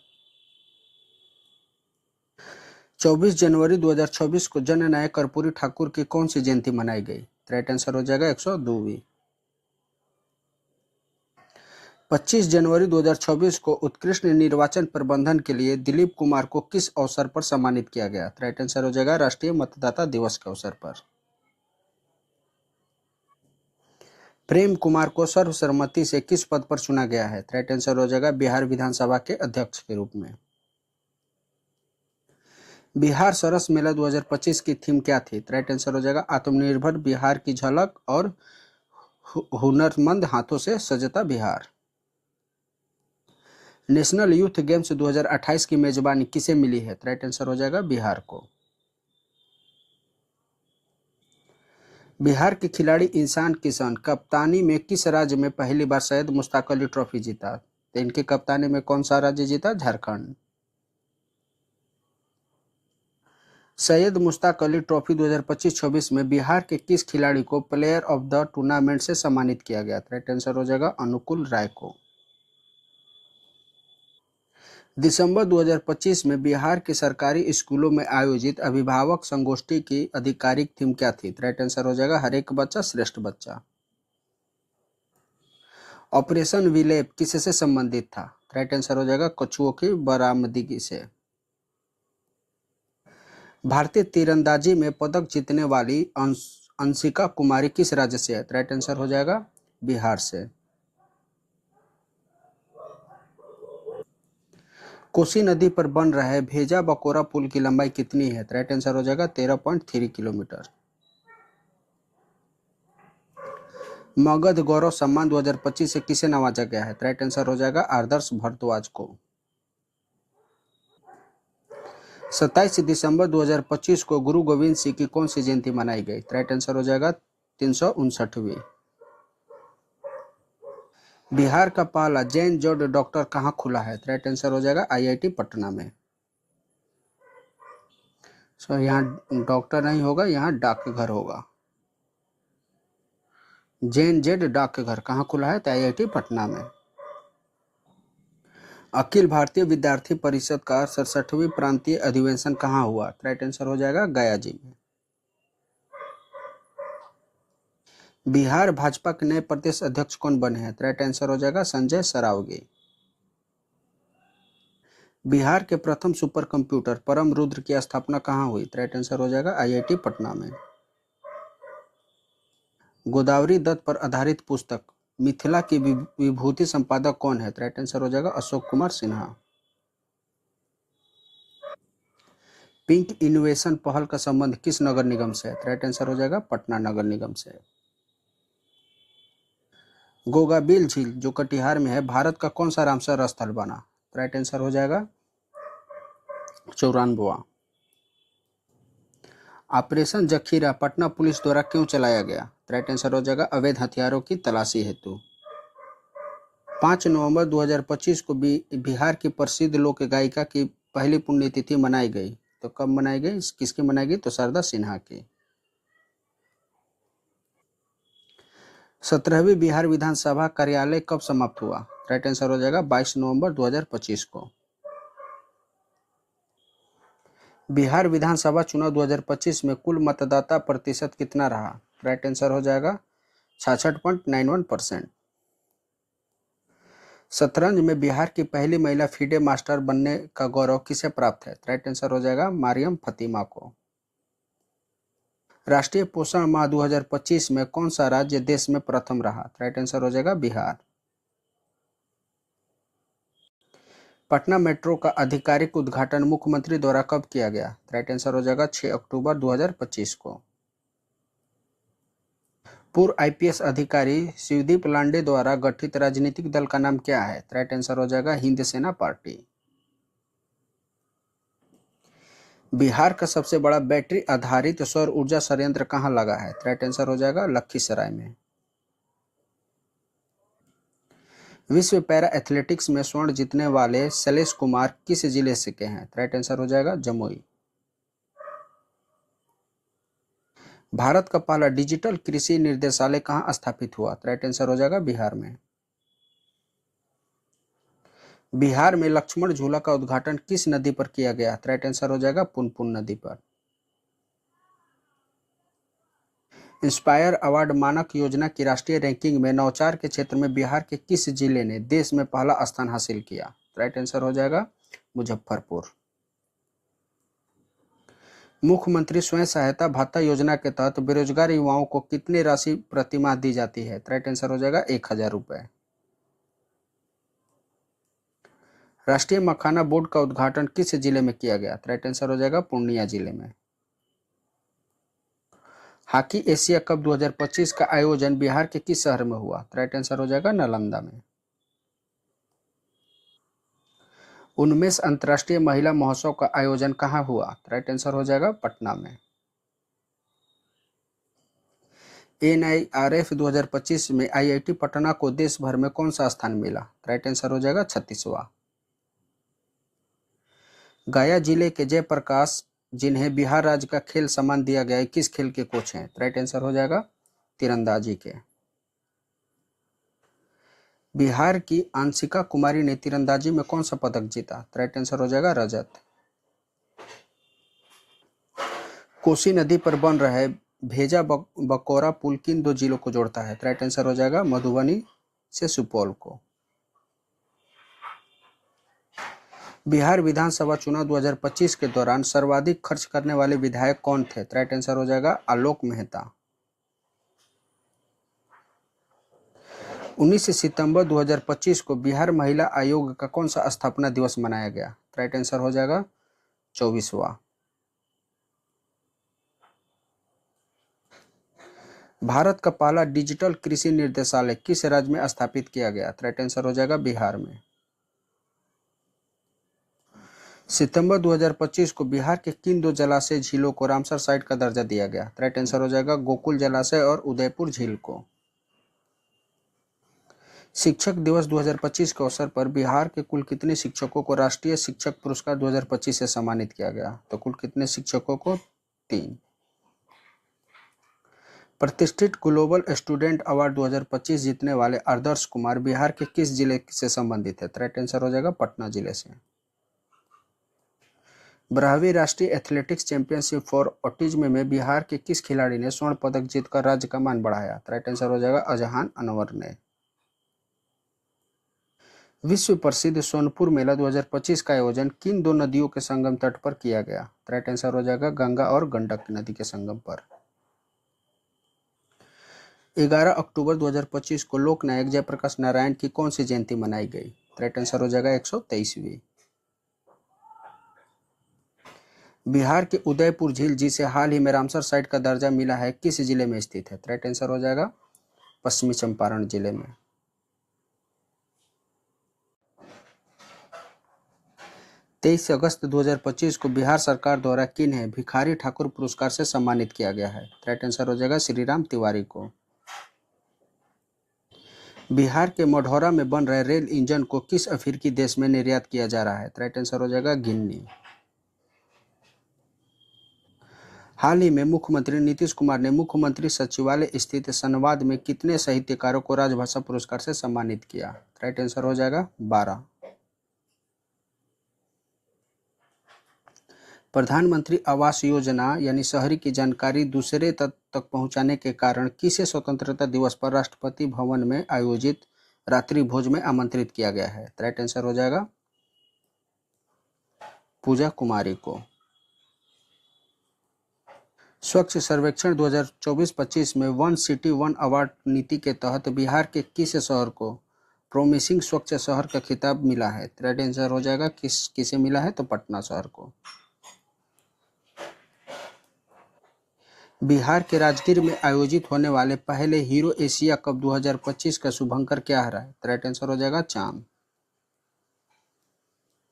24 जनवरी 2026 को जननायक कर्पूरी ठाकुर की कौन सी जयंती मनाई गई? राइट आंसर हो जाएगा 102वीं। 25 जनवरी 2026 को उत्कृष्ट निर्वाचन प्रबंधन के लिए दिलीप कुमार को किस अवसर पर सम्मानित किया गया? राइट आंसर हो जाएगा राष्ट्रीय मतदाता दिवस के अवसर पर। प्रेम कुमार को सर्वसम्मति से किस पद पर चुना गया है? राइट आंसर हो जाएगा बिहार विधानसभा के अध्यक्ष के रूप में। बिहार सरस मेला 2025 की थीम क्या थी? राइट आंसर हो जाएगा आत्मनिर्भर बिहार की झलक और हुनरमंद हाथों से सजता बिहार। नेशनल यूथ गेम्स 2028 की मेजबानी किसे मिली है? राइट आंसर हो जाएगा बिहार को। बिहार के खिलाड़ी इंसान किशन कप्तानी में किस राज्य में पहली बार सैयद मुश्ताक अली ट्रॉफी जीता? तो इनकी कप्तानी में कौन सा राज्य जीता? झारखंड। सैयद मुश्ताक अली ट्रॉफी 2025-26 में बिहार के किस खिलाड़ी को प्लेयर ऑफ द टूर्नामेंट से सम्मानित किया गया? राइट आंसर हो जाएगा अनुकूल राय को। दिसंबर 2025 में बिहार के सरकारी स्कूलों में आयोजित अभिभावक संगोष्ठी की आधिकारिक थीम क्या थी? राइट आंसर हो जाएगा हर एक बच्चा श्रेष्ठ बच्चा। ऑपरेशन विलेप किससे संबंधित था? राइट आंसर हो जाएगा कछुओं की बरामदगी से। भारतीय तीरंदाजी में पदक जीतने वाली अंशिका कुमारी किस राज्य से है? राइट आंसर हो जाएगा बिहार से। कोसी नदी पर बन रहे भेजा बकोरा पुल की लंबाई कितनी है? राइट आंसर हो जाएगा 13.3 किलोमीटर। मगध गौरव सम्मान 2025 से किसे नवाजा गया है? राइट आंसर हो जाएगा आदर्श भारद्वाज को। 27 दिसंबर 2025 को गुरु गोविंद सिंह की कौन सी जयंती मनाई गई? राइट आंसर हो जाएगा 359वीं। बिहार का पहला जैन जोड़ डॉक्टर कहाँ खुला है? राइट आंसर हो जाएगा आईआईटी पटना में। सो यहाँ डॉक्टर नहीं होगा, यहाँ डाकघर होगा। जैन जेड डाकघर कहाँ खुला है? तो आईआईटी पटना में। अखिल भारतीय विद्यार्थी परिषद का 67वीं प्रांतीय अधिवेशन कहाँ हुआ? राइट आंसर हो जाएगा गया जी में। बिहार भाजपा के नए प्रदेश अध्यक्ष कौन बने हैं? राइट आंसर हो जाएगा संजय सरावगी। बिहार के प्रथम सुपर कंप्यूटर परम रुद्र की स्थापना कहाँ हुई? राइट आंसर हो जाएगा आईआईटी पटना में। गोदावरी दत्त पर आधारित पुस्तक मिथिला की विभूति संपादक कौन है? राइट आंसर हो जाएगा अशोक कुमार सिन्हा। पिंक इनोवेशन पहल का संबंध किस नगर निगम से है? राइट आंसर हो जाएगा पटना नगर निगम से। गोगाबिल झील जो कटिहार में है, भारत का कौन सा रामसर स्थल बना? राइट आंसर हो जाएगा 94वां। ऑपरेशन जखीरा पटना पुलिस द्वारा क्यों चलाया गया? राइट आंसर हो जाएगा अवैध हथियारों की तलाशी हेतु। 5 नवंबर 2025 को बिहार की प्रसिद्ध लोक गायिका की पहली पुण्यतिथि मनाई गई। तो कब मनाई गई, किसकी मनाई गई? तो शारदा सिन्हा की। 17वीं बिहार विधानसभा कार्यालय कब समाप्त हुआ? राइट आंसर हो जाएगा 22 नवंबर 2025 को। बिहार विधानसभा चुनाव 2025 में कुल मतदाता प्रतिशत कितना रहा? राइट आंसर हो जाएगा 66.91%। शतरंज में बिहार की पहली महिला फीडे मास्टर बनने का गौरव किसे प्राप्त है? राइट आंसर हो जाएगा मारियम फतिमा को। राष्ट्रीय पोषण माह 2025 में कौन सा राज्य देश में प्रथम रहा? राइट आंसर हो जाएगा बिहार। पटना मेट्रो का आधिकारिक उद्घाटन मुख्यमंत्री द्वारा कब किया गया? राइट आंसर हो जाएगा 6 अक्टूबर 2025 को। पूर्व आईपीएस अधिकारी शिवदीप लांडे द्वारा गठित राजनीतिक दल का नाम क्या है? राइट आंसर हो जाएगा हिंद सेना पार्टी। बिहार का सबसे बड़ा बैटरी आधारित सौर ऊर्जा संयंत्र कहाँ लगा है? राइट आंसर हो जाएगा लखीसराय में। विश्व पैरा एथलेटिक्स में स्वर्ण जीतने वाले शैलेश कुमार किस जिले से के हैं? राइट आंसर हो जाएगा जमुई। भारत का पहला डिजिटल कृषि निर्देशालय कहाँ स्थापित हुआ? राइट आंसर हो जाएगा बिहार में। बिहार में लक्ष्मण झूला का उद्घाटन किस नदी पर किया गया? राइट आंसर हो जाएगा पुनपुन नदी पर। इंस्पायर अवार्ड मानक योजना की राष्ट्रीय रैंकिंग में नवाचार के क्षेत्र में बिहार के किस जिले ने देश में पहला स्थान हासिल किया? राइट आंसर हो जाएगा मुजफ्फरपुर। मुख्यमंत्री स्वयं सहायता भत्ता योजना के तहत बेरोजगार युवाओं को कितनी राशि प्रतिमाह दी जाती है? राइट आंसर हो जाएगा 1000 रुपए। राष्ट्रीय मखाना बोर्ड का उद्घाटन किस जिले में किया गया? राइट आंसर हो जाएगा पूर्णिया जिले में। हॉकी एशिया कप 2025 का आयोजन बिहार के किस शहर में हुआ? राइट आंसर हो जाएगा नालंदा में। 19 अंतर्राष्ट्रीय महिला महोत्सव का आयोजन कहाँ हुआ? राइट आंसर हो जाएगा पटना में। एनआईआरएफ 2025 में आईआईटी पटना को देश भर में कौन सा स्थान मिला? राइट आंसर हो जाएगा 36वां। गया जिले के जयप्रकाश जिन्हें बिहार राज्य का खेल सम्मान दिया गया है, किस खेल के कोच हैं? राइट आंसर हो जाएगा तीरंदाजी के। बिहार की आंशिका कुमारी ने तीरंदाजी में कौन सा पदक जीता? राइट आंसर हो जाएगा रजत। कोसी नदी पर बन रहे भेजा बकौरा पुल किन दो जिलों को जोड़ता है? राइट आंसर हो जाएगा मधुबनी से सुपौल को। बिहार विधानसभा चुनाव 2025 के दौरान सर्वाधिक खर्च करने वाले विधायक कौन थे? राइट आंसर हो जाएगा आलोक मेहता। 19 सितंबर 2025 को बिहार महिला आयोग का कौन सा स्थापना दिवस मनाया गया? राइट आंसर हो जाएगा 24वां। भारत का पहला डिजिटल कृषि निर्देशालय किस राज्य में स्थापित किया गया? राइट आंसर हो जाएगा बिहार में। सितंबर 2025 को बिहार के किन दो जलाशय झीलों को रामसर साइट का दर्जा दिया गया? राइट आंसर हो जाएगा गोकुल जलाशय और उदयपुर झील को। शिक्षक दिवस 2025 के अवसर पर बिहार के कुल कितने शिक्षकों को राष्ट्रीय शिक्षक पुरस्कार 2025 से सम्मानित किया गया? तो कुल कितने शिक्षकों को? 3। प्रतिष्ठित ग्लोबल स्टूडेंट अवार्ड 2025 जीतने वाले आदर्श कुमार बिहार के किस जिले से संबंधित है? राइट आंसर हो जाएगा पटना जिले से। 12वीं राष्ट्रीय एथलेटिक्स चैंपियनशिप फॉर ऑटिज्म में बिहार के किस खिलाड़ी ने स्वर्ण पदक जीतकर राज्य का मान बढ़ाया? राइट आंसर हो जाएगा अजहान अनवर ने। विश्व प्रसिद्ध सोनपुर मेला 2025 का आयोजन किन दो नदियों के संगम तट पर किया गया? राइट आंसर हो जाएगा गंगा और गंडक नदी के संगम पर। 11 अक्टूबर 2025 को लोकनायक जयप्रकाश नारायण की कौन सी जयंती मनाई गई? राइट आंसर हो जाएगा 123वीं। बिहार के उदयपुर झील जिसे हाल ही में रामसर साइट का दर्जा मिला है किस जिले में स्थित है? राइट आंसर हो जाएगा पश्चिमी चंपारण जिले में। 23 अगस्त 2025 को बिहार सरकार द्वारा किन्हें भिखारी ठाकुर पुरस्कार से सम्मानित किया गया है? राइट आंसर हो जाएगा श्रीराम तिवारी को। बिहार के मढ़ौरा में बन रहे रेल इंजन को किस अफ्रीकी देश में निर्यात किया जा रहा है? राइट आंसर हो जाएगा गिनी। हाल ही में मुख्यमंत्री नीतीश कुमार ने मुख्यमंत्री सचिवालय स्थित संवाद में कितने साहित्यकारों को राजभाषा पुरस्कार से सम्मानित किया? राइट आंसर हो जाएगा 12। प्रधानमंत्री आवास योजना यानी शहरी की जानकारी दूसरे तक पहुंचाने के कारण किसे स्वतंत्रता दिवस पर राष्ट्रपति भवन में आयोजित रात्रि भोज में आमंत्रित किया गया है? राइट आंसर हो जाएगा पूजा कुमारी को। स्वच्छ सर्वेक्षण 2024-25 में वन सिटी वन अवार्ड नीति के तहत बिहार के किस शहर को प्रोमिसिंग स्वच्छ शहर का खिताब मिला है? राइट आंसर हो जाएगा किसे मिला है? तो पटना शहर को। बिहार के राजगीर में आयोजित होने वाले पहले हीरो एशिया कप 2025 का शुभंकर क्या रहा है? राइट आंसर हो जाएगा चांद।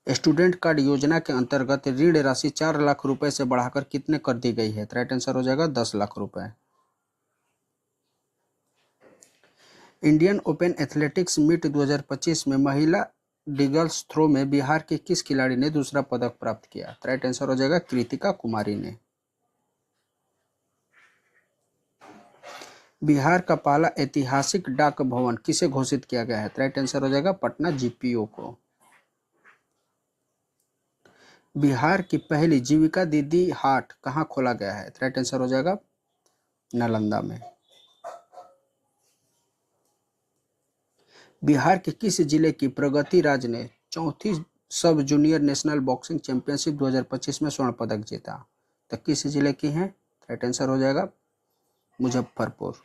स्टूडेंट कार्ड योजना के अंतर्गत ऋण राशि 4 लाख रुपए से बढ़ाकर कितने कर दी गई है? राइट आंसर हो जाएगा 10 लाख रुपए। इंडियन ओपन एथलेटिक्स मीट 2025 में महिला डिगल्स थ्रो में बिहार के किस खिलाड़ी ने दूसरा पदक प्राप्त किया? राइट आंसर हो जाएगा कृतिका कुमारी ने। बिहार का पहला ऐतिहासिक डाक भवन किसे घोषित किया गया है? राइट आंसर हो जाएगा पटना जीपीओ को। बिहार की पहली जीविका दीदी हाट कहाँ खोला गया है? राइट आंसर हो जाएगा नालंदा में। बिहार के किस जिले की प्रगति राज ने चौथी सब जूनियर नेशनल बॉक्सिंग चैंपियनशिप 2025 में स्वर्ण पदक जीता? तो किस जिले की है? राइट आंसर हो जाएगा मुजफ्फरपुर।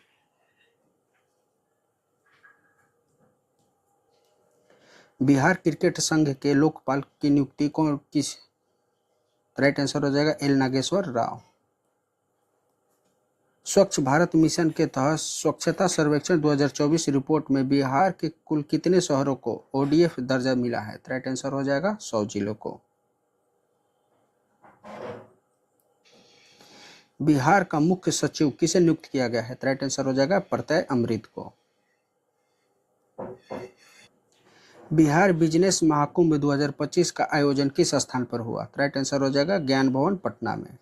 बिहार क्रिकेट संघ के लोकपाल की नियुक्ति को किस? राइट आंसर हो जाएगा एल नागेश्वर राव। स्वच्छ भारत मिशन के तहत स्वच्छता सर्वेक्षण 2024 रिपोर्ट में बिहार के कुल कितने शहरों को ओडीएफ दर्जा मिला है? राइट आंसर हो जाएगा 100 जिलों को। बिहार का मुख्य सचिव किसे नियुक्त किया गया है? राइट आंसर हो जाएगा प्रत्यय अमृत को। बिहार बिजनेस महाकुंभ 2025 का आयोजन किस स्थान पर हुआ? राइट आंसर हो जाएगा ज्ञान भवन पटना में।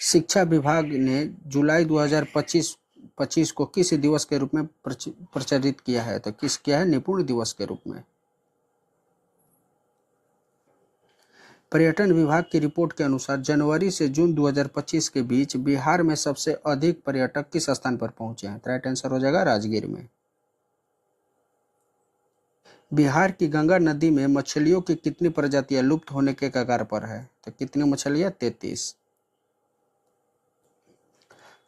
शिक्षा विभाग ने जुलाई 2025 को किस दिवस के रूप में प्रचलित किया है? तो किस किया है? निपुण दिवस के रूप में। पर्यटन विभाग की रिपोर्ट के अनुसार जनवरी से जून 2025 के बीच बिहार में सबसे अधिक पर्यटक किस स्थान पर पहुंचे हैं? राइट आंसर हो जाएगा राजगीर में। बिहार की गंगा नदी में मछलियों की कितनी प्रजातियां लुप्त होने के कगार पर है? तो कितनी मछलियां? 33।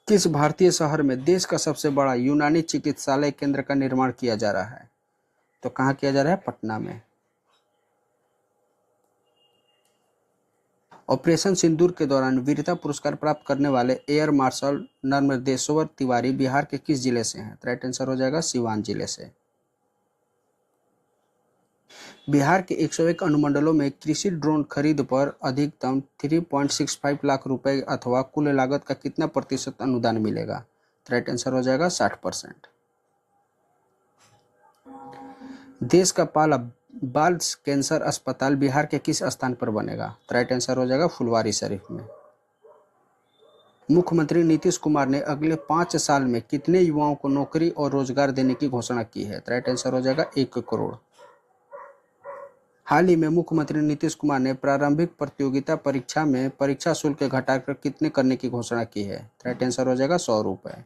किस भारतीय शहर में देश का सबसे बड़ा यूनानी चिकित्सालय केंद्र का निर्माण किया जा रहा है? तो कहाँ किया जा रहा है? पटना में। ऑपरेशन सिंदूर के दौरान वीरता पुरस्कार प्राप्त करने वाले एयर मार्शल नर्मदेश्वर तिवारी बिहार के किस जिले से हैं? राइट आंसर हो जाएगा सिवान जिले से। बिहार के 101 अनुमंडलों में कृषि ड्रोन खरीद पर अधिकतम 3.65 लाख रुपए अथवा कुल लागत का कितना प्रतिशत अनुदान मिलेगा? राइट आंसर हो जाएगा 60%। देश का पहला बाल कैंसर अस्पताल बिहार के किस स्थान पर बनेगा? राइट आंसर हो जाएगा फुलवारी शरीफ में। मुख्यमंत्री नीतीश कुमार ने अगले 5 साल में कितने युवाओं को नौकरी और रोजगार देने की घोषणा की है? राइट आंसर हो जाएगा 1 करोड़। हाल ही में मुख्यमंत्री नीतीश कुमार ने प्रारंभिक प्रतियोगिता परीक्षा में परीक्षा शुल्क घटाकर कितने करने की घोषणा की है? राइट आंसर हो जाएगा 100 रुपए।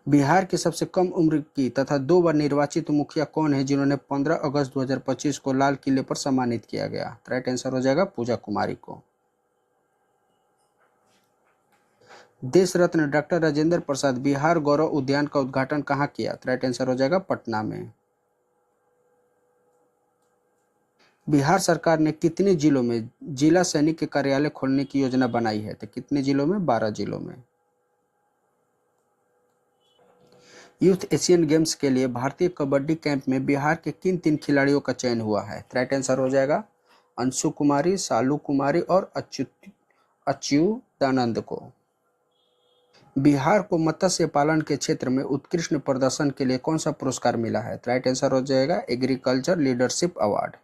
बिहार की सबसे कम उम्र की तथा 2 बार निर्वाचित मुखिया कौन है जिन्होंने 15 अगस्त 2025 को लाल किले पर सम्मानित किया गया? राइट आंसर हो जाएगा पूजा कुमारी को। देश रत्न डॉक्टर राजेंद्र प्रसाद बिहार गौरव उद्यान का उद्घाटन कहाँ किया? राइट आंसर हो जाएगा पटना में। बिहार सरकार ने कितने जिलों में जिला सैनिक कार्यालय खोलने की योजना बनाई है? तो कितने जिलों में? 12 जिलों में। यूथ एशियन गेम्स के लिए भारतीय कबड्डी कैंप में बिहार के किन 3 खिलाड़ियों का चयन हुआ है? राइट आंसर हो जाएगा अंशु कुमारी, सालू कुमारी और अच्युतानंद को। बिहार को मत्स्य पालन के क्षेत्र में उत्कृष्ट प्रदर्शन के लिए कौन सा पुरस्कार मिला है? राइट आंसर हो जाएगा एग्रीकल्चर लीडरशिप अवार्ड।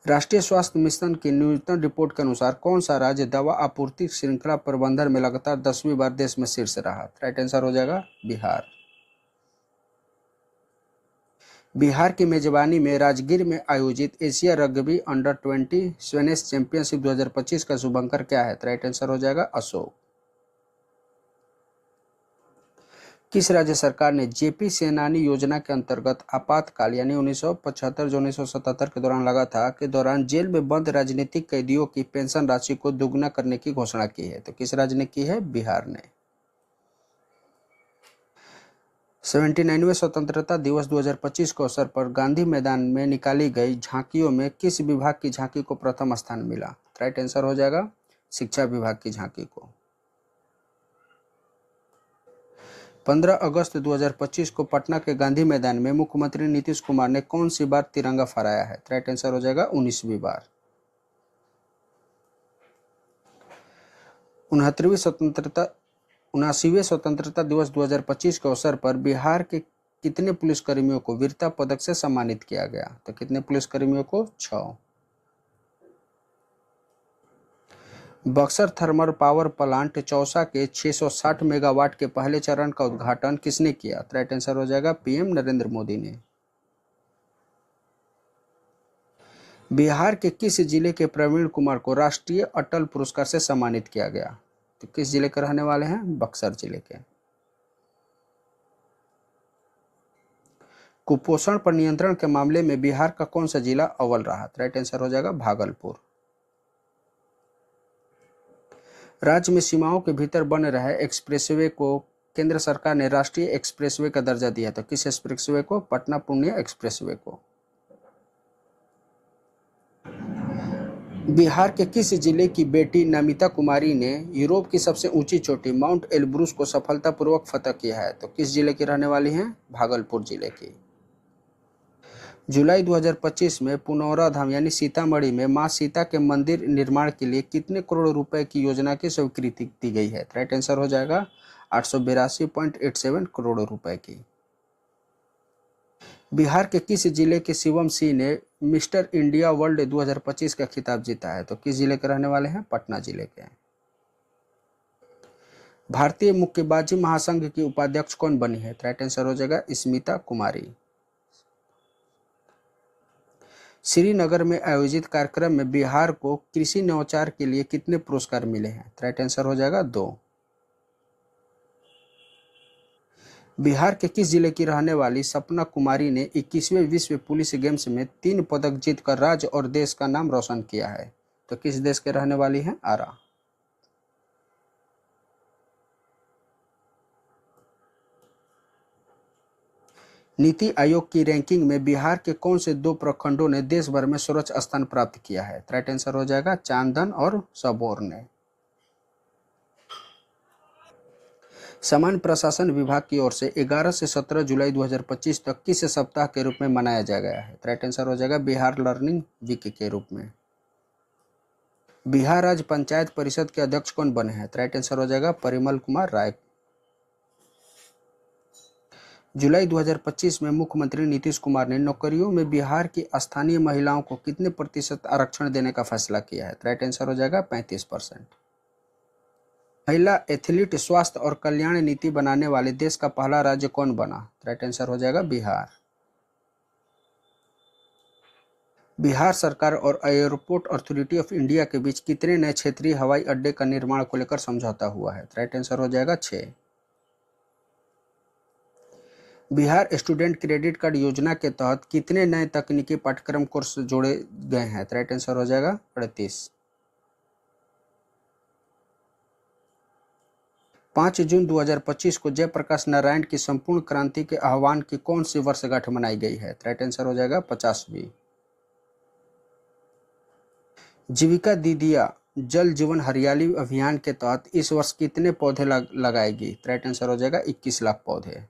राष्ट्रीय स्वास्थ्य मिशन की न्यूनतम रिपोर्ट के अनुसार कौन सा राज्य दवा आपूर्ति श्रृंखला प्रबंधन में लगातार 10वीं बार देश में शीर्ष रहा? राइट आंसर हो जाएगा बिहार। बिहार की मेजबानी में राजगीर में आयोजित एशिया रग्बी अंडर-20 स्वेनेस चैंपियनशिप 2025 का शुभंकर क्या है? राइट आंसर हो जाएगा अशोक। किस राज्य सरकार ने जेपी सेनानी योजना के अंतर्गत आपातकाल यानी 1975 जो 1977 के दौरान लगा था के दौरान जेल में बंद राजनीतिक कैदियों की पेंशन राशि को दोगुना करने की घोषणा की है? तो किस राज्य ने की है? बिहार ने। 79वें स्वतंत्रता दिवस 2025 के अवसर पर गांधी मैदान में निकाली गई झांकियों में किस विभाग की झांकी को प्रथम स्थान मिला? राइट आंसर हो जाएगा शिक्षा विभाग की झांकी को। 15 अगस्त 2025 को पटना के गांधी मैदान में मुख्यमंत्री नीतीश कुमार ने कौन सी बार तिरंगा फहराया है? राइट आंसर हो जाएगा 19वीं बार। 79वें स्वतंत्रता दिवस 2025 के अवसर पर बिहार के कितने पुलिसकर्मियों को वीरता पदक से सम्मानित किया गया? तो कितने पुलिसकर्मियों को? 6। Buxar thermal power plant Chausa के 660 मेगावाट के पहले चरण का उद्घाटन किसने किया? राइट आंसर हो जाएगा पीएम नरेंद्र मोदी ने। बिहार के किस जिले के प्रवीण कुमार को राष्ट्रीय अटल पुरस्कार से सम्मानित किया गया? तो किस जिले के रहने वाले हैं? बक्सर जिले के। कुपोषण पर नियंत्रण के मामले में बिहार का कौन सा जिला अव्वल रहा? राइट आंसर हो जाएगा भागलपुर। राज्य में सीमाओं के भीतर बन रहे एक्सप्रेसवे को केंद्र सरकार ने राष्ट्रीय एक्सप्रेसवे का दर्जा दिया। तो किस एक्सप्रेसवे को? पटना पूर्णिया एक्सप्रेसवे को। बिहार के किस जिले की बेटी नमिता कुमारी ने यूरोप की सबसे ऊंची चोटी माउंट एलब्रूस को सफलतापूर्वक फतह किया है? तो किस जिले की रहने वाली हैं? भागलपुर जिले की। जुलाई 2025 में पुनौरा धाम यानी सीतामढ़ी में मां सीता के मंदिर निर्माण के लिए कितने करोड़ रुपए की योजना की स्वीकृति दी गई है? राइट आंसर हो जाएगा 882.87 करोड़ रुपए की। बिहार के किस जिले के शिवम सिंह ने मिस्टर इंडिया वर्ल्ड 2025 का खिताब जीता है? तो किस जिले के रहने वाले हैं? पटना जिले के। भारतीय मुक्केबाजी महासंघ की उपाध्यक्ष कौन बनी है? राइट आंसर हो जाएगा स्मिता कुमारी। श्रीनगर में आयोजित कार्यक्रम में बिहार को कृषि नवाचार के लिए कितने पुरस्कार मिले हैं? राइट आंसर हो जाएगा 2। बिहार के किस जिले की रहने वाली सपना कुमारी ने 21वें विश्व पुलिस गेम्स में 3 पदक जीतकर राज्य और देश का नाम रोशन किया है? तो किस देश के रहने वाली हैं? आरा। नीति आयोग की रैंकिंग में बिहार के कौन से दो प्रखंडों ने देश भर में सर्वोच्च स्थान प्राप्त किया है? राइट आंसर हो जाएगा चांदन और सबौर ने। सामान्य प्रशासन विभाग की ओर से 11 से 17 जुलाई 2025 तक किस सप्ताह के रूप में मनाया जा गया है? राइट आंसर हो जाएगा बिहार लर्निंग वीक के रूप में। बिहार राज्य पंचायत परिषद के अध्यक्ष कौन बने हैं? राइट आंसर हो जाएगा परिमल कुमार राय। जुलाई 2025 में मुख्यमंत्री नीतीश कुमार ने नौकरियों में बिहार की स्थानीय महिलाओं को कितने प्रतिशत आरक्षण देने का फैसला किया है? राइट आंसर हो जाएगा 35%। महिला एथलीट स्वास्थ्य और कल्याण नीति बनाने वाले देश का पहला राज्य कौन बना? राइट आंसर हो जाएगा बिहार। बिहार सरकार और एयरपोर्ट अथॉरिटी ऑफ इंडिया के बीच कितने नए क्षेत्रीय हवाई अड्डे का निर्माण को लेकर समझौता हुआ है? राइट आंसर हो जाएगा 6। बिहार स्टूडेंट क्रेडिट कार्ड योजना के तहत कितने नए तकनीकी पाठ्यक्रम कोर्स जोड़े गए हैं? राइट आंसर हो जाएगा 38। 5 जून 2025 को जयप्रकाश नारायण की संपूर्ण क्रांति के आह्वान की कौन सी वर्षगांठ मनाई गई है? राइट आंसर हो जाएगा 50वीं। जीविका दीदिया जल जीवन हरियाली अभियान के तहत इस वर्ष कितने पौधे लगाएगी? राइट आंसर हो जाएगा 21 लाख पौधे।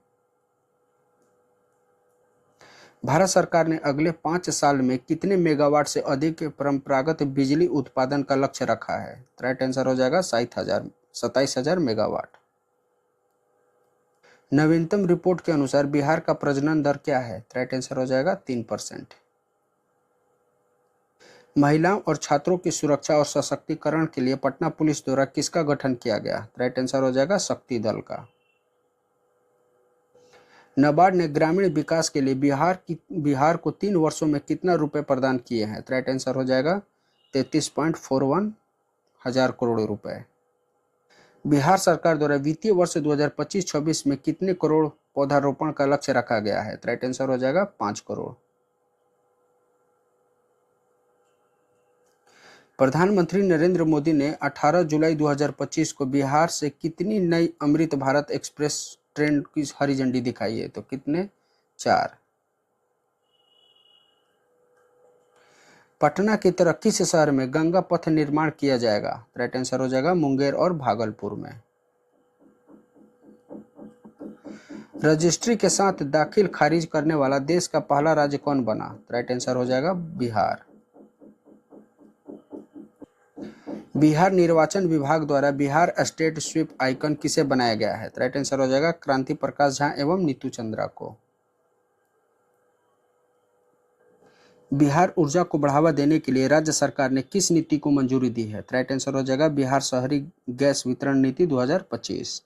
भारत सरकार ने अगले 5 साल में कितने मेगावाट से अधिक परंपरागत बिजली उत्पादन का लक्ष्य रखा है? राइट आंसर हो जाएगा 27,000 मेगावाट। नवीनतम रिपोर्ट के अनुसार बिहार का प्रजनन दर क्या है? राइट आंसर हो जाएगा 3%। महिलाओं और छात्रों की सुरक्षा और सशक्तिकरण के लिए पटना पुलिस द्वारा किसका गठन किया गया? राइट आंसर हो जाएगा शक्ति दल का। नाबार्ड ने ग्रामीण विकास के लिए बिहार को 3 वर्षों में कितना रुपए प्रदान किए हैं? राइट आंसर हो जाएगा 33.41 हजार करोड़ रुपए। बिहार सरकार द्वारा वित्तीय वर्ष 2025-26 में कितने करोड़ पौधारोपण का लक्ष्य रखा गया है? राइट आंसर हो जाएगा 5 करोड़। प्रधानमंत्री नरेंद्र मोदी ने 18 जुलाई 2025 को बिहार से कितनी नई अमृत भारत एक्सप्रेस ट्रेन की हरी झंडी दिखाई है? तो कितने? 4। पटना की तरह किस शहर में गंगा पथ निर्माण किया जाएगा? राइट आंसर हो जाएगा मुंगेर और भागलपुर में। रजिस्ट्री के साथ दाखिल खारिज करने वाला देश का पहला राज्य कौन बना? राइट आंसर हो जाएगा बिहार। बिहार निर्वाचन विभाग द्वारा बिहार स्टेट स्वीप आइकन किसे बनाया गया है? राइट आंसर हो जाएगा क्रांति प्रकाश झा एवं नीतू चंद्रा को। बिहार ऊर्जा को बढ़ावा देने के लिए राज्य सरकार ने किस नीति को मंजूरी दी है? राइट आंसर हो जाएगा बिहार शहरी गैस वितरण नीति 2025।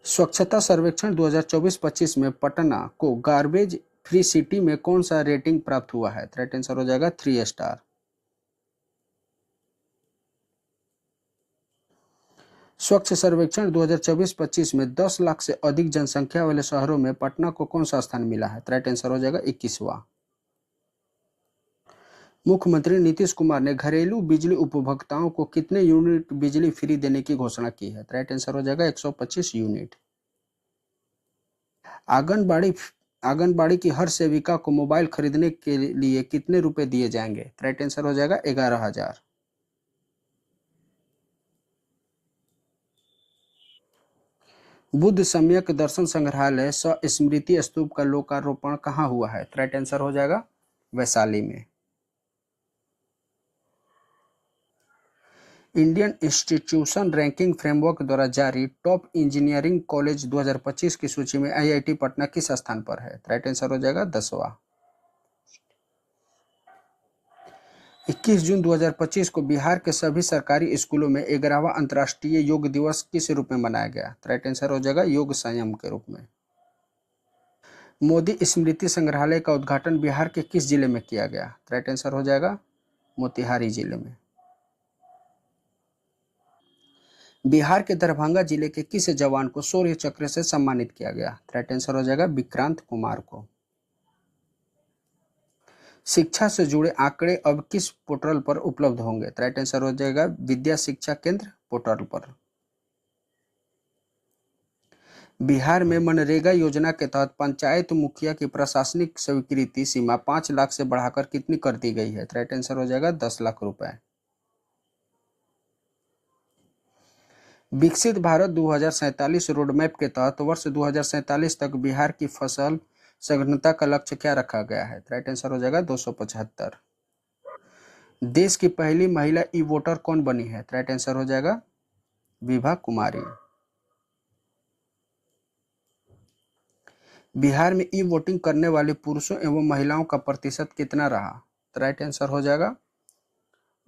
स्वच्छता सर्वेक्षण 2024-25 में पटना को गार्बेज फ्री सिटी में कौन सा रेटिंग प्राप्त हुआ है? राइट आंसर हो जाएगा 3 स्टार। स्वच्छ सर्वेक्षण 2024-25 में 10 लाख से अधिक जनसंख्या वाले शहरों में पटना को कौन सा स्थान मिला है? राइट आंसर हो जाएगा 21वां। मुख्यमंत्री नीतीश कुमार ने घरेलू बिजली उपभोक्ताओं को कितने यूनिट बिजली फ्री देने की घोषणा की है? राइट आंसर हो जाएगा 125 यूनिट। आंगनबाड़ी की हर सेविका को मोबाइल खरीदने के लिए कितने रुपए दिए जाएंगे? राइट आंसर हो जाएगा 11,000। बुद्ध सम्यक दर्शन संग्रहालय स्मृति स्तूप का लोकार्पण कहाँ हुआ है? राइट आंसर हो जाएगा वैशाली में। इंडियन इंस्टीट्यूशन रैंकिंग फ्रेमवर्क द्वारा जारी टॉप इंजीनियरिंग कॉलेज 2025 की सूची में आईआईटी पटना किस स्थान पर है? राइट आंसर हो जाएगा 10वां। 21 जून 2025 को बिहार के सभी सरकारी स्कूलों में 11वां अंतर्राष्ट्रीय योग दिवस किस रूप में मनाया गया? राइट आंसर हो जाएगा योग संयम के रूप में। मोदी स्मृति संग्रहालय का उद्घाटन बिहार के किस जिले में किया गया? राइट आंसर हो जाएगा मोतिहारी जिले में। बिहार के दरभंगा जिले के किस जवान को शौर्य चक्र से सम्मानित किया गया? राइट आंसर हो जाएगा विक्रांत कुमार को। शिक्षा से जुड़े आंकड़े अब किस पोर्टल पर उपलब्ध होंगे? राइट आंसर हो जाएगा विद्या शिक्षा केंद्र पोर्टल पर। बिहार में मनरेगा योजना के तहत पंचायत मुखिया की प्रशासनिक स्वीकृति सीमा 5 लाख से बढ़ाकर कितनी कर दी गई है? राइट आंसर हो जाएगा 10 लाख रुपए। विकसित भारत 2047 रोड मैप के तहत वर्ष 2047 तक बिहार की फसल सघनता का लक्ष्य क्या रखा गया है? राइट आंसर हो जाएगा 275। देश की पहली महिला ई वोटर कौन बनी है? राइट आंसर हो जाएगा विभा कुमारी। बिहार में ई वोटिंग करने वाले पुरुषों एवं महिलाओं का प्रतिशत कितना रहा? राइट आंसर हो जाएगा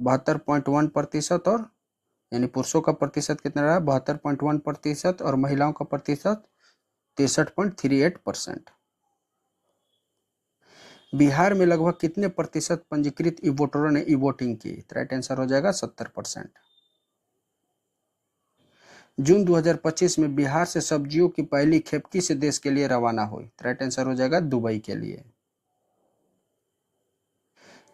72.1%। और यानी पुरुषों का प्रतिशत कितना रहा? 72.1% और महिलाओं का प्रतिशत 63.38%। बिहार में लगभग कितने प्रतिशत पंजीकृत ई वोटरों ने ई वोटिंग की? राइट आंसर हो जाएगा 70%। जून 2025 में बिहार से सब्जियों की पहली खेप किस देश के लिए रवाना हुई? राइट आंसर हो जाएगा दुबई के लिए।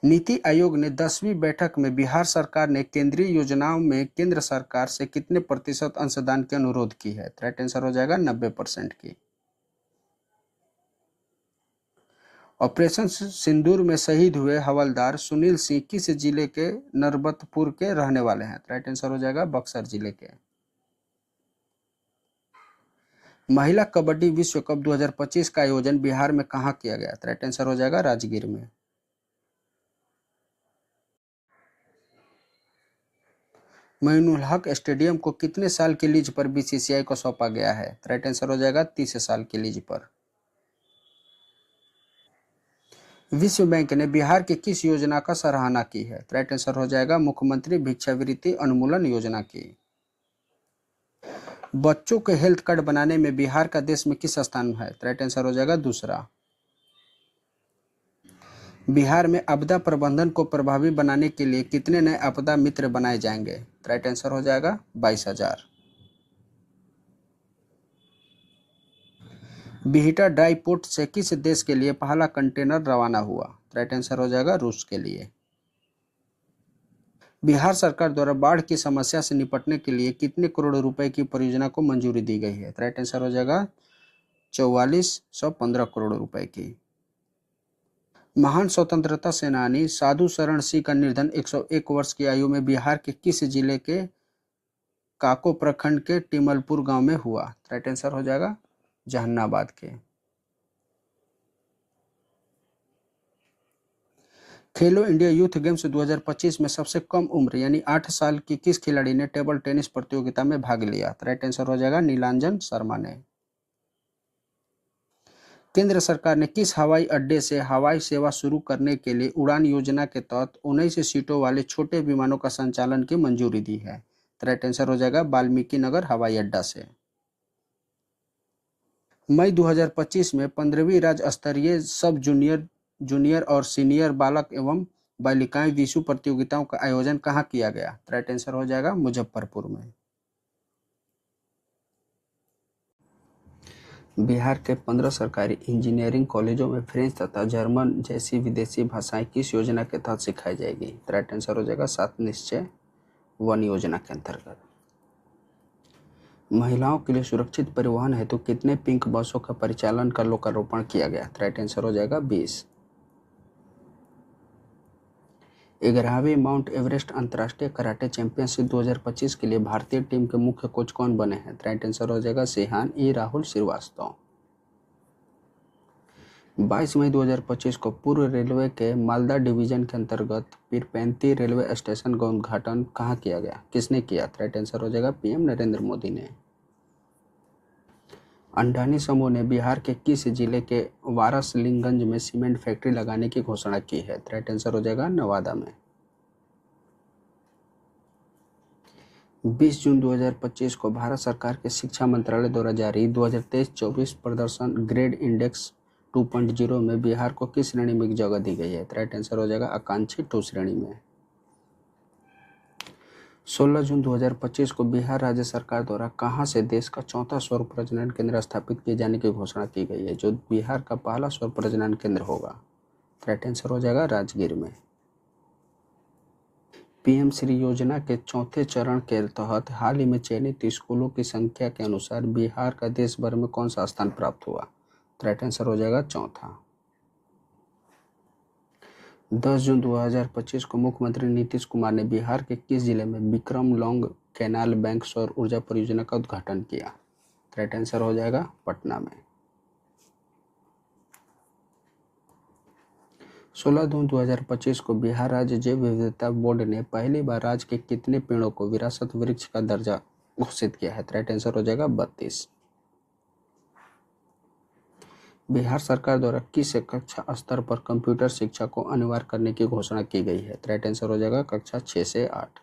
नीति आयोग ने 10वीं बैठक में बिहार सरकार ने केंद्रीय योजनाओं में केंद्र सरकार से कितने प्रतिशत अंशदान की अनुरोध की है? राइट आंसर हो जाएगा 90% की। ऑपरेशन सिंदूर में शहीद हुए हवलदार सुनील सिंह किस जिले के नरबतपुर के रहने वाले हैं? राइट आंसर हो जाएगा बक्सर जिले के। महिला कबड्डी विश्व कप 2025 का आयोजन बिहार में कहां किया गया? राइट आंसर हो जाएगा राजगीर में। मोइनुल हक स्टेडियम को कितने साल की लीज पर बीसीसीआई को सौंपा गया है? राइट आंसर हो जाएगा 30 साल की लीज पर। विश्व बैंक ने बिहार की किस योजना का सराहना की है? राइट आंसर हो जाएगा मुख्यमंत्री भिक्षावृत्ति उन्मूलन योजना की। बच्चों के हेल्थ कार्ड बनाने में बिहार का देश में किस स्थान है? राइट आंसर हो जाएगा दूसरा। बिहार में आपदा प्रबंधन को प्रभावी बनाने के लिए कितने नए आपदा मित्र बनाए जाएंगे? राइट आंसर हो जाएगा 22,000। बिहटा ड्राई पोर्ट से किस देश के लिए पहला कंटेनर रवाना हुआ? राइट आंसर हो जाएगा रूस के लिए। बिहार सरकार द्वारा बाढ़ की समस्या से निपटने के लिए कितने करोड़ रुपए की परियोजना को मंजूरी दी गई है? राइट आंसर हो जाएगा 4415 करोड़ रुपए की। महान स्वतंत्रता सेनानी साधु शरण सिंह का निधन 101 वर्ष की आयु में बिहार के किस जिले के काको प्रखंड के टिमलपुर गांव में हुआ? राइट आंसर हो जाएगा जहानाबाद के। खेलो इंडिया यूथ गेम्स 2025 में सबसे कम उम्र यानी 8 साल की किस खिलाड़ी ने टेबल टेनिस प्रतियोगिता में भाग लिया? राइट आंसर हो जाएगा नीलांजन शर्मा ने। केंद्र सरकार ने किस हवाई अड्डे से हवाई सेवा शुरू करने के लिए उड़ान योजना के तहत 19 सीटों वाले छोटे विमानों का संचालन की मंजूरी दी है? राइट आंसर हो जाएगा वाल्मीकि नगर हवाई अड्डा से। मई 2025 में 15वीं राज्य स्तरीय सब जूनियर और सीनियर बालक एवं बालिकाएं विशु प्रतियोगिताओं का आयोजन कहां किया गया? राइट आंसर हो जाएगा मुजफ्फरपुर में। बिहार के 15 सरकारी इंजीनियरिंग कॉलेजों में फ्रेंच तथा जर्मन जैसी विदेशी भाषाएं किस योजना के तहत सिखाई जाएगी? राइट आंसर हो जाएगा 7 निश्चय 1 योजना के अंतर्गत। महिलाओं के लिए सुरक्षित परिवहन हेतु कितने पिंक बसों का परिचालन का लोकार्पण किया गया? राइट आंसर हो जाएगा 20। 11वीं माउंट एवरेस्ट अंतर्राष्ट्रीय कराटे चैंपियनशिप 2025 के लिए भारतीय टीम के मुख्य कोच कौन बने हैं? राइट आंसर हो जाएगा सेहान ई राहुल श्रीवास्तव। 22 मई 2025 को पूर्व रेलवे के मालदा डिवीजन के अंतर्गत पीरपैंती रेलवे स्टेशन का उद्घाटन कहाँ किया गया? किसने किया? राइट आंसर हो जाएगा पीएम नरेंद्र मोदी ने। अंडानी समूह ने बिहार के किस जिले के वारसलिंगगंज में सीमेंट फैक्ट्री लगाने की घोषणा की है? राइट आंसर हो जाएगा नवादा में। 20 जून 2025 को भारत सरकार के शिक्षा मंत्रालय द्वारा जारी 2023-24 प्रदर्शन ग्रेड इंडेक्स 2.0 में बिहार को किस श्रेणी में जगह दी गई है? राइट आंसर हो जाएगा आकांक्षी 2 श्रेणी में। 16 जून 2025 को बिहार राज्य सरकार द्वारा कहां से देश का चौथा सौर प्रजनन केंद्र स्थापित किए जाने की घोषणा की गई है, जो बिहार का पहला सौर प्रजनन केंद्र होगा? राइट आंसर हो जाएगा राजगीर में। पीएम श्री योजना के चौथे चरण के तहत हाल ही में चयनित स्कूलों की संख्या के अनुसार बिहार का देश भर में कौन सा स्थान प्राप्त हुआ? तो राइट आंसर हो जाएगा चौथा। 10 जून 2025 को मुख्यमंत्री नीतीश कुमार ने बिहार के किस जिले में विक्रम लॉन्ग कैनाल बैंक सौर ऊर्जा परियोजना का उद्घाटन किया? राइट आंसर हो जाएगा पटना में। 16 जून 2025 को बिहार राज्य जैव विविधता बोर्ड ने पहली बार राज्य के कितने पेड़ों को विरासत वृक्ष का दर्जा घोषित किया है? राइट आंसर हो जाएगा 32। बिहार सरकार द्वारा किस कक्षा स्तर पर कंप्यूटर शिक्षा को अनिवार्य करने की घोषणा की गई है? राइट आंसर हो जाएगा कक्षा 6 से 8।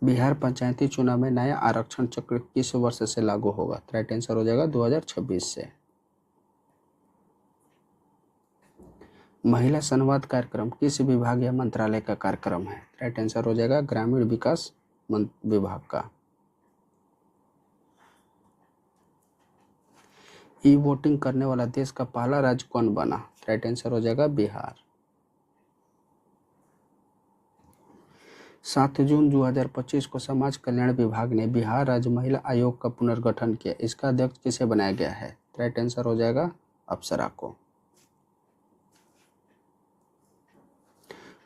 बिहार पंचायती चुनाव में नया आरक्षण चक्र किस वर्ष से लागू होगा? राइट आंसर हो जाएगा 2026 से। महिला संवाद कार्यक्रम किस विभाग या मंत्रालय का कार्यक्रम है? राइट आंसर हो जाएगा ग्रामीण विकास विभाग का। ई वोटिंग करने वाला देश का पहला राज्य कौन बना? राइट आंसर हो जाएगा बिहार। 7 जून 2025 को समाज कल्याण विभाग ने बिहार राज्य महिला आयोग का पुनर्गठन किया। इसका अध्यक्ष किसे बनाया गया है? राइट आंसर हो जाएगा अप्सरा को।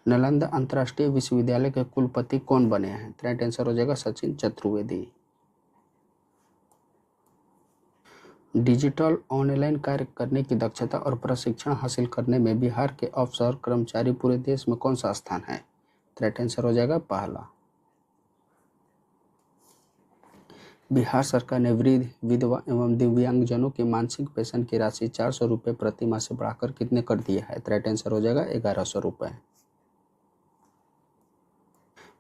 नालंदा अंतर्राष्ट्रीय विश्वविद्यालय के कुलपति कौन बने हैं? राइट आंसर हो जाएगा सचिन चतुर्वेदी। डिजिटल ऑनलाइन कार्य करने की दक्षता और प्रशिक्षण हासिल करने में बिहार के अफसर कर्मचारी पूरे देश में कौन सा स्थान है? राइट आंसर हो जाएगा पहला। बिहार सरकार ने वृद्ध, विधवा एवं दिव्यांगजनों की मासिक पेंशन की राशि 400 रुपये प्रति माह से बढ़ाकर कितने कर दिया है? राइट आंसर हो जाएगा 1100 रुपये।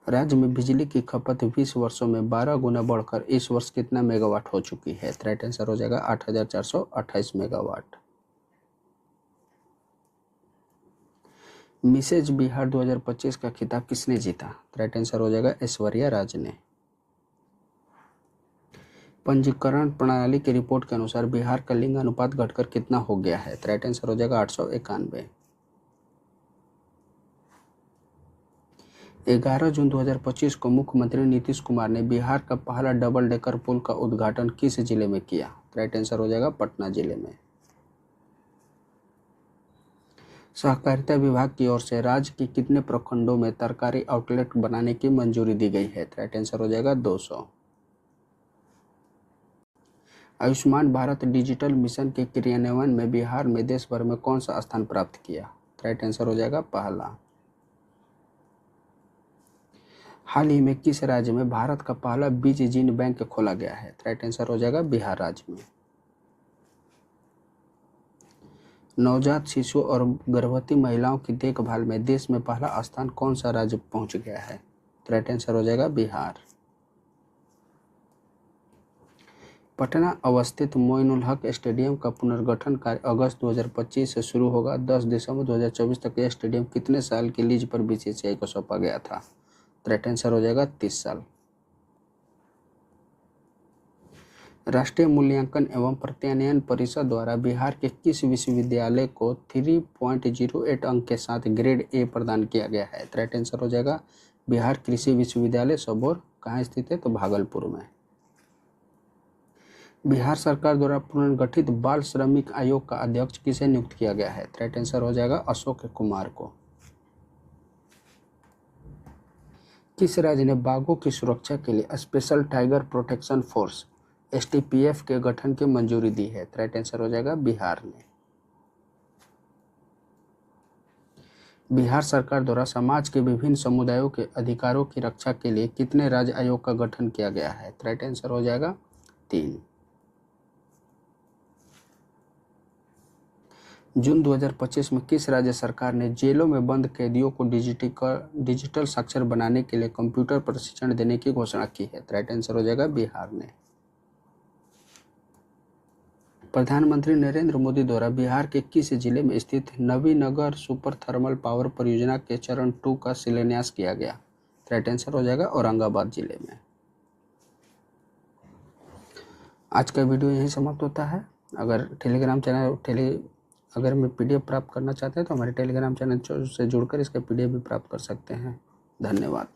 राज्य में बिजली की खपत 20 वर्षों में 12 गुना बढ़कर इस वर्ष कितना मेगावाट हो चुकी है? राइट आंसर हो जाएगा 8428 मेगावाट। मिसेज बिहार 2025 का खिताब किसने जीता? राइट आंसर हो जाएगा ऐश्वर्या राज ने। पंजीकरण प्रणाली की रिपोर्ट के अनुसार बिहार का लिंग अनुपात घटकर कितना हो गया है? राइट आंसर हो जाएगा 891। 11 जून 2025 को मुख्यमंत्री नीतीश कुमार ने बिहार का पहला डबल डेकर पुल का उद्घाटन किस जिले में किया? राइट आंसर हो जाएगा पटना जिले में। सहकारिता विभाग की ओर से राज्य के कितने प्रखंडों में तरकारी आउटलेट बनाने की मंजूरी दी गई है? राइट आंसर हो जाएगा 200। आयुष्मान भारत डिजिटल मिशन के क्रियान्वयन में बिहार में देश भर में कौन सा स्थान प्राप्त किया? राइट आंसर हो जाएगा पहला। हाल ही में किस राज्य में भारत का पहला बीज जीन बैंक खोला गया है? राइट आंसर हो जाएगा बिहार राज्य में। नवजात शिशु और गर्भवती महिलाओं की देखभाल में देश में पहला स्थान कौन सा राज्य पहुंच गया है? राइट आंसर हो जाएगा बिहार। पटना अवस्थित मोइनुल हक स्टेडियम का पुनर्गठन कार्य अगस्त 2025 से शुरू होगा। 10 दिसंबर 2024 तक यह स्टेडियम कितने साल की लीज पर बीसीसीआई को सौंपा गया था? राइट आंसर हो जाएगा 30 साल। राष्ट्रीय मूल्यांकन एवं प्रत्यायन परिषद द्वारा बिहार के किस विश्वविद्यालय को 3.08 अंक के साथ ग्रेड ए प्रदान किया गया है? राइट आंसर हो जाएगा बिहार कृषि विश्वविद्यालय सबौर। कहाँ स्थित है? तो भागलपुर में। बिहार सरकार द्वारा पुनर्गठित बाल श्रमिक आयोग का अध्यक्ष किसे नियुक्त किया गया है? राइट आंसर हो जाएगा अशोक कुमार को। किस राज्य ने बाघों की सुरक्षा के लिए special tiger protection force STPF के गठन की मंजूरी दी है? राइट आंसर हो जाएगा बिहार ने। बिहार सरकार द्वारा समाज के विभिन्न समुदायों के अधिकारों की रक्षा के लिए कितने राज्य आयोग का गठन किया गया है? राइट आंसर हो जाएगा 3। जून 2025 में किस राज्य सरकार ने जेलों में बंद कैदियों को डिजिटल साक्षर बनाने के लिए कंप्यूटर प्रशिक्षण देने की घोषणा की है? राइट आंसर हो जाएगा बिहार ने। प्रधानमंत्री नरेंद्र मोदी द्वारा बिहार के किस जिले में स्थित नवीनगर सुपर थर्मल पावर परियोजना के चरण 2 का शिलान्यास किया गया? राइट आंसर हो जाएगा औरंगाबाद जिले में। आज का वीडियो यहीं समाप्त होता है। अगर टेलीग्राम चैनल अगर मैं PDF प्राप्त करना चाहते हैं तो हमारे टेलीग्राम चैनल से जुड़कर इसका PDF भी प्राप्त कर सकते हैं। धन्यवाद।